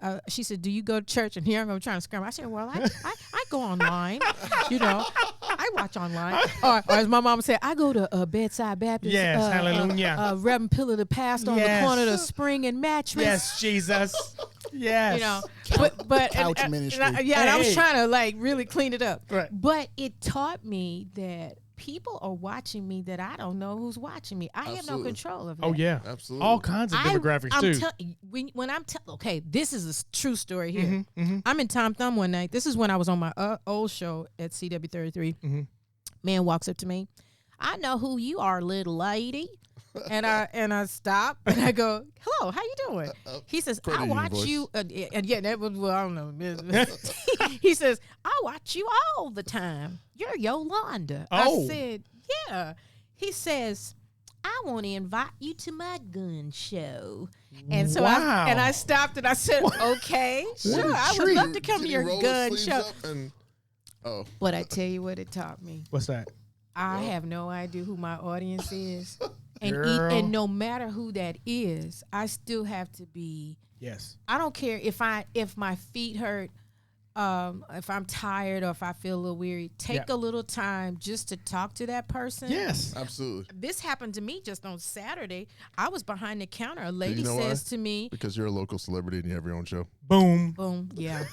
do you go to church? And here I'm trying to scramble. I said, well, I go online. I watch online. Or as my mom said, I go to Bedside Baptist. Yes, hallelujah. Reverend Pillar the pastor on the corner of the Spring and Mattress. Yes, Jesus. Yes. But couch ministry. And I was trying to really clean it up. Right. But it taught me that people are watching me that I don't know who's watching me. I have no control of that. Oh yeah, absolutely. All kinds of demographics too. When I'm okay, this is a true story here. I'm in Tom Thumb one night. This is when I was on my old show at CW33. Man walks up to me. I know who you are, little lady. And I stop and I go, hello, how you doing? He says, I watch you. And that was, I don't know. He says, I watch you all the time. You're Yolanda. Oh. I said, yeah. He says, I want to invite you to my gun show. And so I stopped and I said, okay, sure. I would love to come to your gun show. But I tell you what it taught me. What's that? I have no idea who my audience is. And no matter who that is, I still have to be. Yes. I don't care if my feet hurt, if I'm tired or if I feel a little weary. Take a little time just to talk to that person. Yes, absolutely. This happened to me just on Saturday. I was behind the counter. A lady says to me, because you're a local celebrity and you have your own show. Boom. Boom. Yeah.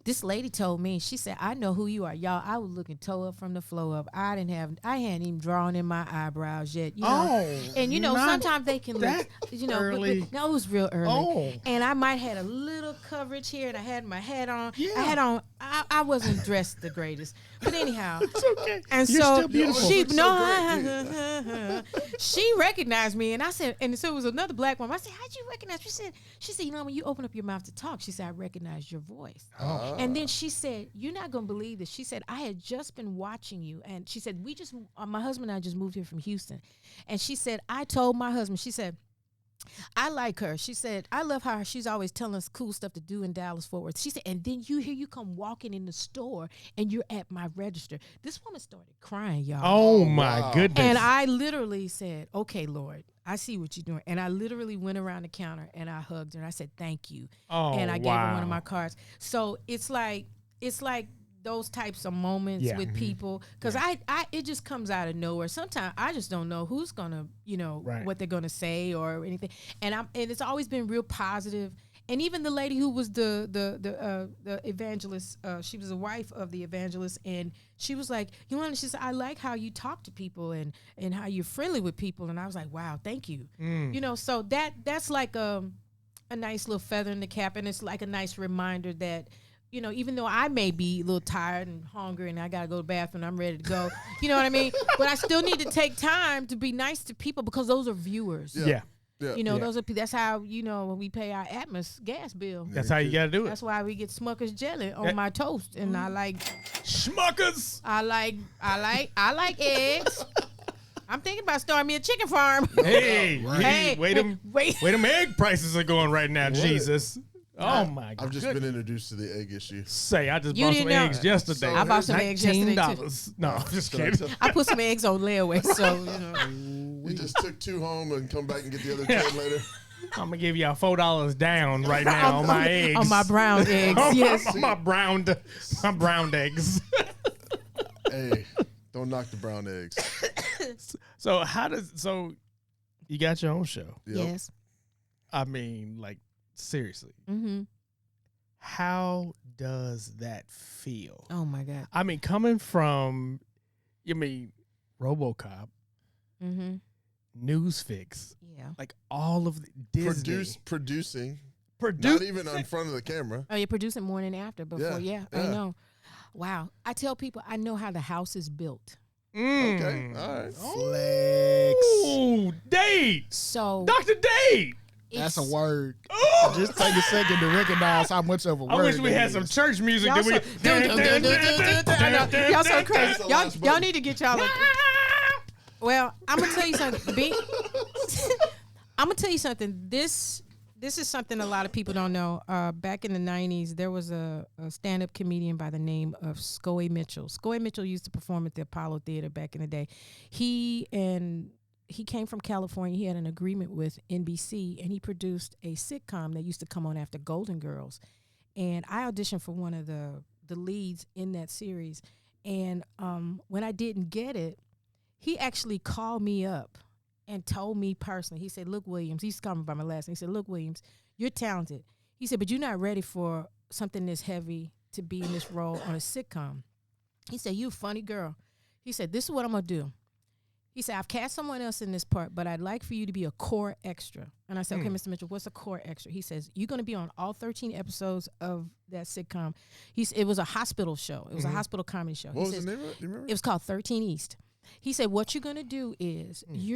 This lady told me, she said, I know who you are. Y'all, I was looking toe up from the flow up. I hadn't even drawn in my eyebrows yet. You know? And sometimes they can look, early. But no, it was real early. Oh. And I might had a little coverage here, and I had my hat on. Yeah. I wasn't dressed the greatest. But anyhow. It's okay. And You're so still beautiful. she recognized me, and I said, and so it was another black woman. I said, how'd you recognize me? She said, when you open up your mouth to talk, she said, I recognize your voice. Oh. And then she said, you're not going to believe this. She said, I had just been watching you. And she said, my husband and I just moved here from Houston. And she said, I told my husband, she said, I like her. She said, I love how she's always telling us cool stuff to do in Dallas Fort Worth. She said, and then you come walking in the store and you're at my register. This woman started crying, y'all. Oh my goodness. And I literally said, okay, Lord, I see what you're doing. And I literally went around the counter and I hugged her and I said, thank you. And I gave her one of my cards. So it's like those types of moments with people, because it just comes out of nowhere. Sometimes I just don't know who's gonna, what they're gonna say or anything. And it's always been real positive. And even the lady who was the evangelist, she was the wife of the evangelist, and she was like, Yolonda, she said, I like how you talk to people and how you're friendly with people. And I was like, wow, thank you. So that's like a nice little feather in the cap, and it's like a nice reminder that, even though I may be a little tired and hungry and I got to go to the bathroom, I'm ready to go, you know what I mean? But I still need to take time to be nice to people, because those are viewers. Yeah. Those are, that's how, when we pay our Atmos gas bill. That's how you got to do it. That's why we get Smucker's jelly on my toast. And I like Schmuckers. I like eggs. I'm thinking about starting me a chicken farm. Hey, wait them egg prices are going right now. What? Jesus. Oh my God. I've just been introduced to the egg issue. I just bought some eggs yesterday. I bought some eggs yesterday too. No, I'm just kidding. I put some eggs on layaway, so You just took 2 home and come back and get the other 10 later. I'm gonna give y'all $4 down right now on my eggs. On my brown eggs, yes. On my browned eggs. Hey, don't knock the brown eggs. So you got your own show? Yep. Yes. I mean, like, seriously. Mm-hmm. How does that feel? Oh my God. I mean, coming from, RoboCop, Newsfix, like all of the Disney. Producing. Not even in front of the camera. Oh, you're producing morning after before. Yeah, I know. Wow. I tell people I know how the house is built. Okay. All right. Flex. Oh, Date. So Dr. Date. That's a word. Oh. Just take a second to recognize how much of a word. I wish we had some church music. Y'all so crazy. Y'all need to get y'all. Well, I'm gonna tell you something. I'm gonna tell you something. This is something a lot of people don't know. Back in the 90s, there was a stand-up comedian by the name of Scoey Mitchell. Scoey Mitchell used to perform at the Apollo Theater back in the day. He came from California. He had an agreement with NBC, and he produced a sitcom that used to come on after Golden Girls. And I auditioned for one of the leads in that series. And when I didn't get it, he actually called me up and told me personally. He said, look, Williams, he's calling me by my last name. He said, look, Williams, you're talented. He said, but you're not ready for something this heavy to be in this role on a sitcom. He said, you a funny girl. He said, this is what I'm going to do. He said, I've cast someone else in this part, but I'd like for you to be a core extra. And I said, okay, Mr. Mitchell, what's a core extra? He says, you're going to be on all 13 episodes of that sitcom. It was a hospital show. It was a hospital comedy show. What was the name of it? Do you remember? It was called 13 East. He said, what you're going to do is he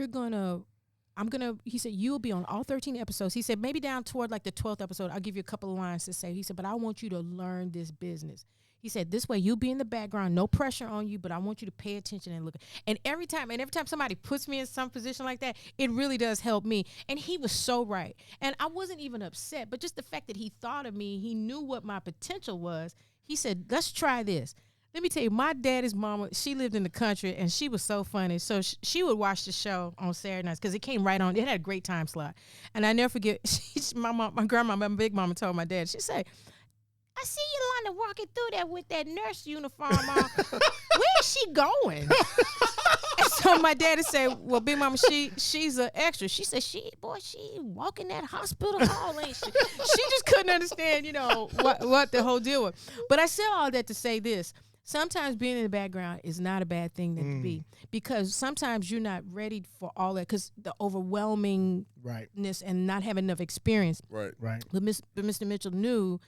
said, you'll be on all 13 episodes. He said, maybe down toward like the 12th episode, I'll give you a couple of lines to say. He said, but I want you to learn this business. He said, this way you'll be in the background, no pressure on you, but I want you to pay attention and look. And every time somebody puts me in some position like that, it really does help me. And he was so right. And I wasn't even upset, but just the fact that he thought of me, he knew what my potential was. He said, let's try this. Let me tell you, my daddy's mama, she lived in the country, and she was so funny. So she would watch the show on Saturday nights because it came right on. It had a great time slot. And I never forget, my grandma, my big mama told my dad, she said, I see Yolanda walking through there with that nurse uniform on. Where is she going? And so my daddy said, well, Big Mama, she's an extra. She said, she walking that hospital hall, ain't she? She just couldn't understand, what the whole deal was. But I said all that to say this. Sometimes being in the background is not a bad thing to be, because sometimes you're not ready for all that because the overwhelmingness and not having enough experience. Right. But Mr. Mitchell knew.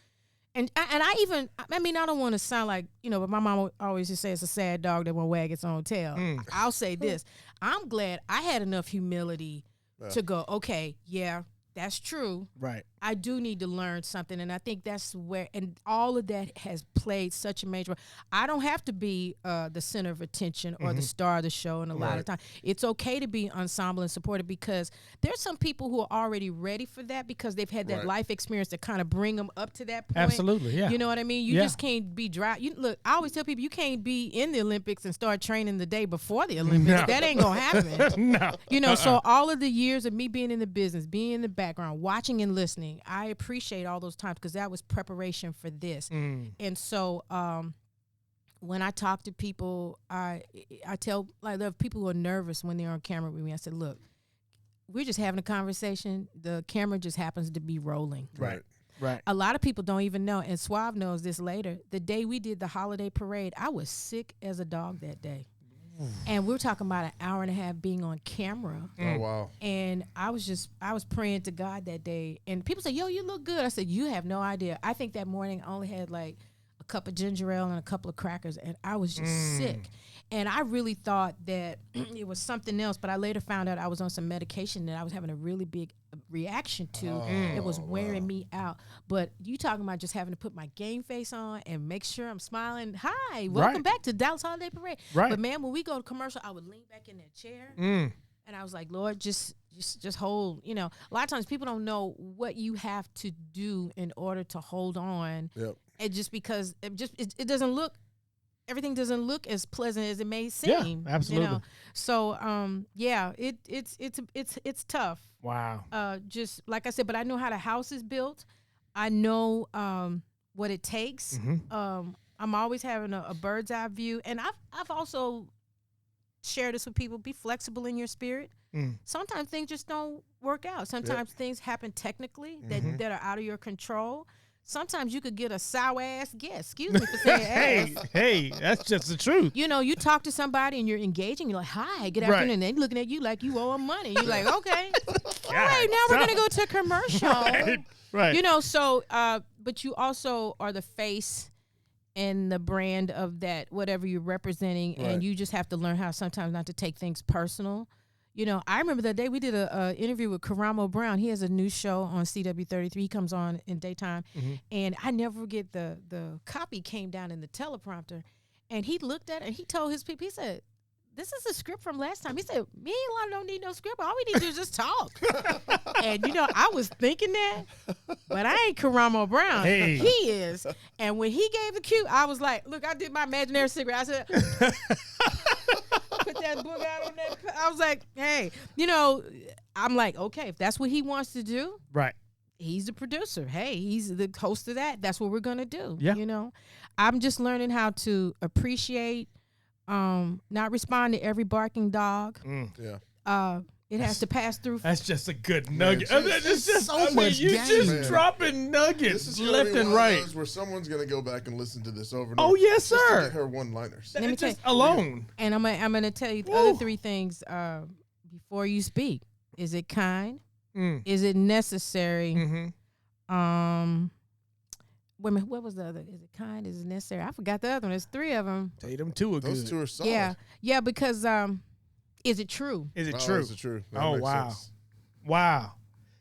And I don't want to sound like, but my mom always just say it's a sad dog that won't wag its own tail. I'll say this. I'm glad I had enough humility to go, okay, yeah, that's true. Right. I do need to learn something. And I think that's where, and all of that has played such a major role. I don't have to be the center of attention or the star of the show. And a lot of times it's okay to be ensemble and supported, because there's some people who are already ready for that because they've had that life experience to kind of bring them up to that point. Absolutely. Yeah. You know what I mean? You just can't be dry. Look, I always tell people you can't be in the Olympics and start training the day before the Olympics. No. That ain't going to happen. No. So all of the years of me being in the business, being in the background, watching and listening, I appreciate all those times because that was preparation for this. And so when I talk to people, I tell, like, there are people who are nervous when they're on camera with me. I said, look, we're just having a conversation. The camera just happens to be rolling. Right. A lot of people don't even know, and Suave knows this later. The day we did the holiday parade, I was sick as a dog that day. And we're talking about an hour and a half being on camera. Oh, wow. And I was praying to God that day. And people say, yo, you look good. I said, you have no idea. I think that morning I only had like a cup of ginger ale and a couple of crackers, and I was just sick. And I really thought that it was something else, but I later found out I was on some medication that I was having a really big reaction to. It was wearing me out. But you talking about just having to put my game face on and make sure I'm smiling. Hi, welcome back to Dallas Holiday Parade. But man, when we go to commercial, I would lean back in that chair. And I was like, Lord, just hold. A lot of times people don't know what you have to do in order to hold on. Yep. And just because it doesn't look. Everything doesn't look as pleasant as it may seem. Yeah, absolutely. So, it's tough. Wow. Just like I said, but I know how the house is built. I know what it takes. I'm always having a bird's eye view, and I've also shared this with people. Be flexible in your spirit. Sometimes things just don't work out. Sometimes things happen technically that are out of your control. Sometimes you could get a sour ass guest. Excuse me for saying ass. Hey, that's just the truth. You talk to somebody and you're engaging. You're like, hi, good afternoon. And they're looking at you like you owe them money. You're like, okay. All right, now we're going to go to commercial. Right. So, but you also are the face and the brand of that, whatever you're representing. Right. And you just have to learn how sometimes not to take things personal. I remember that day we did a interview with Karamo Brown. He has a new show on CW33. He comes on in daytime. And I never forget the copy came down in the teleprompter. And he looked at it and he told his people, he said, this is a script from last time. He said, me and Yolonda don't need no script. All we need to do is just talk. And, I was thinking that, but I ain't Karamo Brown. Hey. He is. And when he gave the cue, I was like, look, I did my imaginary cigarette. I said, put that book out on that. I was like, hey, I'm like, okay, if that's what he wants to do. Right. He's the producer. Hey, he's the host of that. That's what we're going to do. Yeah. I'm just learning how to appreciate, not respond to every barking dog. It has to pass through. That's just a good nugget. It's just so much you game. just dropping nuggets this is left and right. Where someone's gonna go back and listen to this over. And Oh over yes, just sir. to get her one-liners. Let me just alone. And I'm gonna tell you the other three things before you speak. Is it kind? Is it necessary? Women, what was the other? Is it kind? Is it necessary? I forgot the other one. There's three of them. Tatum two are good. Those two are solid. Yeah, because is it true? Is it true? Is it true? Oh wow, sense. Wow.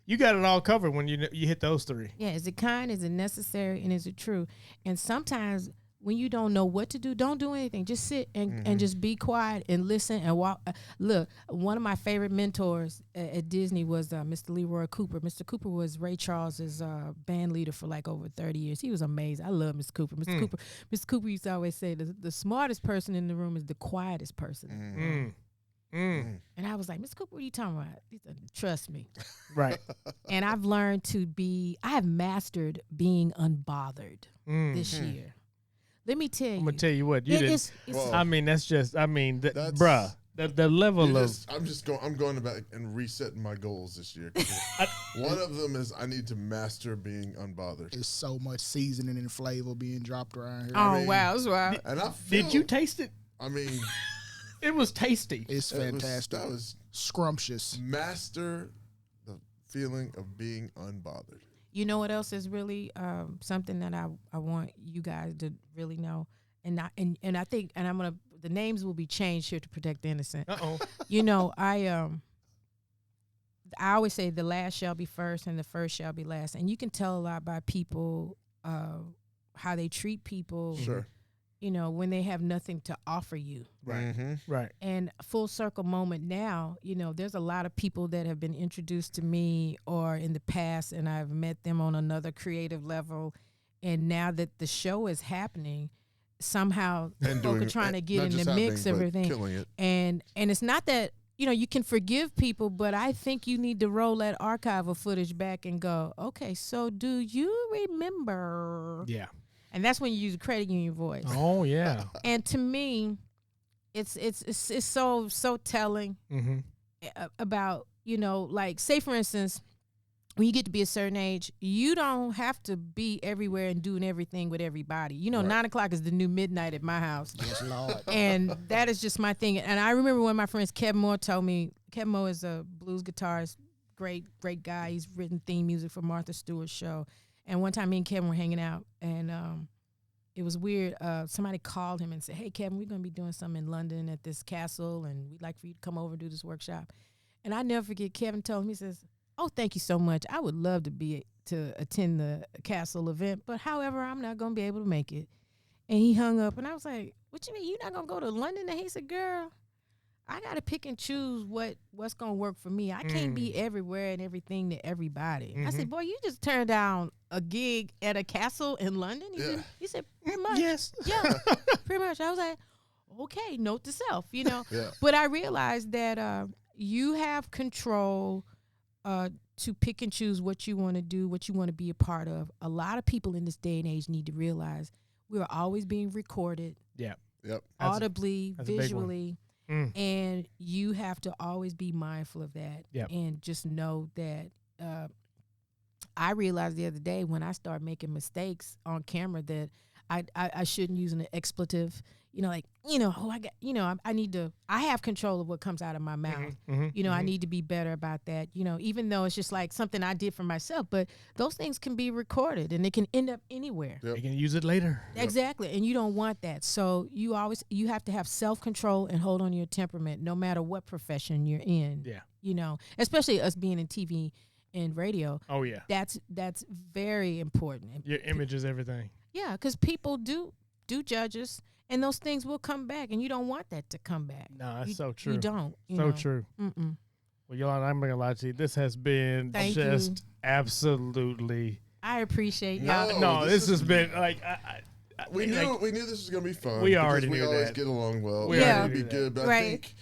You got it all covered when you hit those three. Yeah, is it kind? Is it necessary? And is it true? And sometimes when you don't know what to do, don't do anything. Just sit and just be quiet and listen and walk. Look, one of my favorite mentors at Disney was Mr. Leroy Cooper. Mr. Cooper was Ray Charles's band leader for like over 30 years. He was amazing. I love Mr. Cooper. Mr. Cooper used to always say the smartest person in the room is the quietest person in the room. And I was like, Mr. Cooper, what are you talking about? He said, trust me. Right. And I've learned I have mastered being unbothered this year. Let me tell you. I'm gonna tell you what you did. It's I mean, that's just. I mean, bruh. The level I'm going back and resetting my goals this year. One of them is I need to master being unbothered. There's so much seasoning and flavor being dropped around here. Oh, wow. That's wow. And did you taste it? I mean, it was tasty. It's fantastic. That was scrumptious. Master the feeling of being unbothered. You know what else is really something that I want you guys to really know, and I think I'm gonna. The names will be changed here to protect the innocent. You know, I always say the last shall be first and the first shall be last. And you can tell a lot by people how they treat people. Sure. You know, when they have nothing to offer you. Right. Mm-hmm. Right. And full circle moment now, you know, there's a lot of people that have been introduced to me or in the past, and I've met them on another creative level. And now that the show is happening, somehow folk are trying to get in the mix of everything. Killing it. And it's not that, you know, you can forgive people, but I think you need to roll that archival footage back and go, okay, so do you remember? Yeah. And that's when you use credit union voice. Oh yeah. And to me, it's so telling about, you know, like, say for instance, when you get to be a certain age, you don't have to be everywhere and doing everything with everybody. You know, 9 o'clock is the new midnight at my house. Yes, Lord. And that is just my thing. And I remember when my friends, Kevin Moore, told me, Kevin Moore is a blues guitarist, great guy. He's written theme music for Martha Stewart's show. And one time me and Kevin were hanging out, and it was weird. Somebody called him and said, hey, Kevin, we're going to be doing something in London at this castle, and we'd like for you to come over and do this workshop. And I never forget, Kevin told me, he says, oh, thank you so much. I would love to attend the castle event, but however, I'm not going to be able to make it. And he hung up, and I was like, what you mean, you're not going to go to London? And he said, girl, I got to pick and choose what's going to work for me. I can't be everywhere and everything to everybody. I said, boy, you just turned down a gig at a castle in London? He said, pretty much. Yes. Yeah, pretty much. I was like, okay, note to self, you know. But I realized that you have control to pick and choose what you want to do, what you want to be a part of. A lot of people in this day and age need to realize we are always being recorded. Yeah. Yep. Audibly, visually. And you have to always be mindful of that. And just know that I realized the other day when I started making mistakes on camera that I shouldn't use an expletive. You know, like, you know, I have control of what comes out of my mouth. You know, I need to be better about that, you know, even though it's just like something I did for myself, but those things can be recorded and they can end up anywhere. You can use it later. Exactly. And you don't want that. So you have to have self-control and hold on to your temperament no matter what profession you're in. Yeah. You know, especially us being in TV and radio. Oh, yeah. That's very important. Your image is everything. Yeah, because people do judge us. And those things will come back, and you don't want that to come back. No, that's so true. You don't. So true. Well, Yolanda, I'm not going to lie to you. This has been absolutely. I appreciate y'all. No, this has been like. We knew this was going to be fun. We already knew that. We always get along well. We already be good, but I think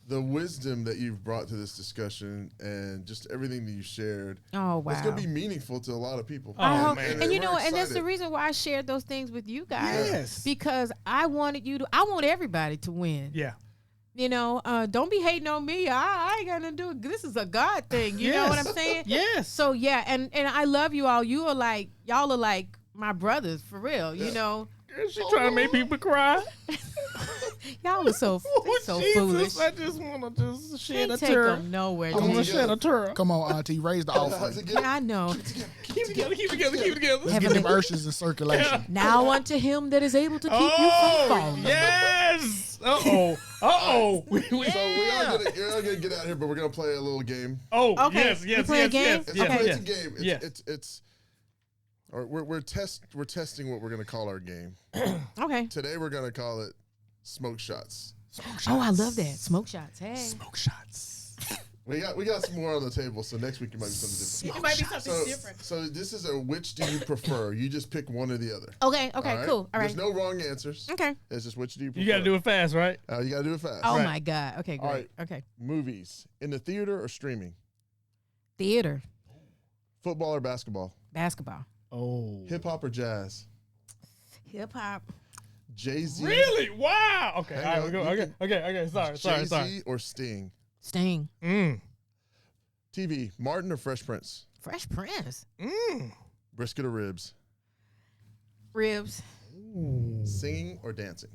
the wisdom that you've brought to this discussion and just everything that you shared, it's going to be meaningful to a lot of people. Oh, man. And you know, and that's the reason why I shared those things with you guys. Yes. Because I want everybody to win. Yeah. You know, don't be hating on me. I ain't got nothing to do with this. Is a God thing. You know what I'm saying? Yes. So, yeah, and I love you all. Y'all are like my brothers, for real, you know. She trying to make people cry. Y'all are so foolish. I just want to just shed a tear. tear. Them nowhere. I want to shed a tear. Come on, Auntie, raise the offering. Yeah, I know. Keep together. Let's get them ushers in circulation. Yeah. Now unto him that is able to keep you from falling. Yes. So we are gonna get out of here, but we're gonna play a little game. Oh, okay. Yes. Play a game? It's a game. It's we're testing what we're gonna call our game. Okay. Today we're gonna call it Smoke Shots. Oh, I love that. Smoke shots. Hey. Smoke shots. We got some more on the table, so next week it might be something different. It might be something different. So this is a which do you prefer? You just pick one or the other. Okay, cool. All right. There's no wrong answers. Okay. It's just which do you prefer? You got to do it fast, right? You got to do it fast. Oh, my God. Okay, great. All right. Okay. Movies. In the theater or streaming? Theater. Football or basketball? Basketball. Oh. Hip-hop or jazz? Hip-hop. Jay-Z. Really? Wow. Okay. All right, on, we go. Okay. Sorry. Jay-Z or Sting? Sting. TV, Martin or Fresh Prince? Fresh Prince. Brisket or ribs? Ribs. Singing or dancing?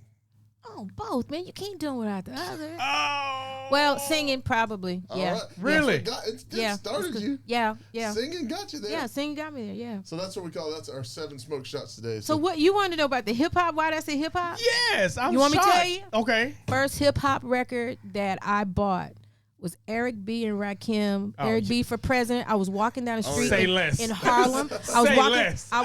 Oh, both, man. You can't do one without the other. Oh. Well, singing probably. Yeah. Right. Really? It started you. Yeah. Singing got you there. Yeah, singing got me there. Yeah. So that's what we call. That's our 7 smoke shots today. So what you want to know about the hip hop? Why did I say hip hop? Yes, You want shocked. me to tell you? Okay. First hip hop record that I bought was Eric B. and Rakim. Eric B. for president. I was walking down the street in Harlem. I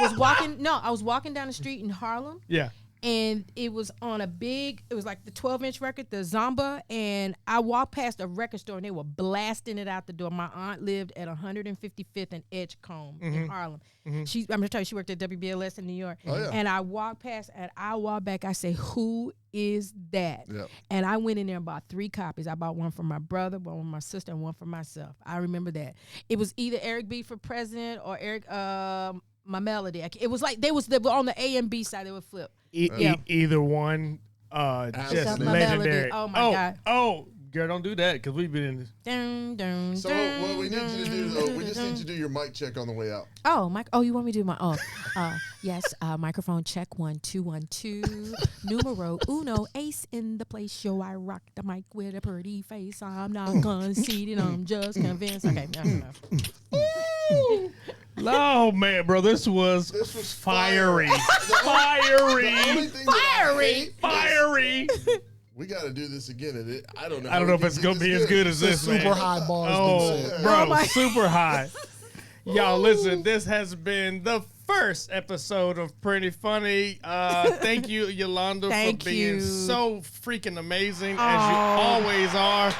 was walking down the street in Harlem. Yeah. And it was on it was like the 12-inch record, the Zomba, and I walked past a record store and they were blasting it out the door. My aunt lived at 155th and Edgecombe in Harlem. I'm going to tell you, she worked at WBLS in New York. Oh, yeah. And I walked past and I walked back. I say, who is that? Yep. And I went in there and bought 3 copies. I bought one for my brother, one for my sister, and one for myself. I remember that. It was either Eric B. for president or Eric My Melody. It was like they were on the A and B side. They would flip. Either one, just legendary. Oh my God. Oh, girl, don't do that because we've been in this. So what we need you to do though, we just need you to do your mic check on the way out. Oh, Mike. Oh, you want me to do my? Yes. Microphone check 1 2 1 2. Numero uno. Ace in the place. Yo, I rock the mic with a pretty face. I'm not conceited. I'm just convinced. Okay. Enough. Oh man, bro, this was fiery. Fiery. We got to do this again. I don't know. I don't know if it's gonna be as good as this. Super high bars. Oh, bro, super high. Y'all, listen. This has been the first episode of Pretty Funny. Thank you, Yolanda, for being so freaking amazing as you always are.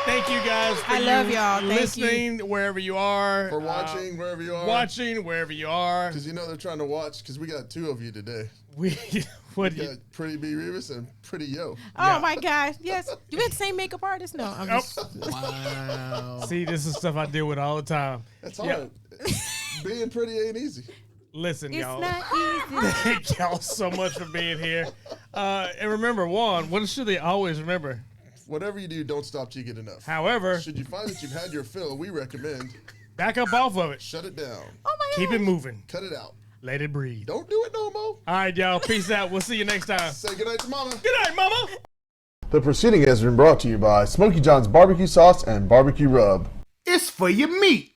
Thank you guys for love y'all. listening wherever you are. For watching wherever you are. Watching wherever you are. Because you know they're trying to watch because we got 2 of you today. We got Pretty B. Revis and Pretty Yo. Oh my gosh. Yes. Do we have the same makeup artist? No. I'm just... Wow. See, this is stuff I deal with all the time. That's hard. Being pretty ain't easy. Listen, y'all. It's not easy. Thank y'all so much for being here. And remember, Juan, what should they always remember? Whatever you do, don't stop till you get enough. However, should you find that you've had your fill, we recommend back up off of it. Shut it down. Oh my God. Keep it moving. Cut it out. Let it breathe. Don't do it no more. All right, y'all. Peace out. We'll see you next time. Say goodnight to mama. Good night, mama. The proceeding has been brought to you by Smokey John's Barbecue Sauce and Barbecue Rub. It's for your meat.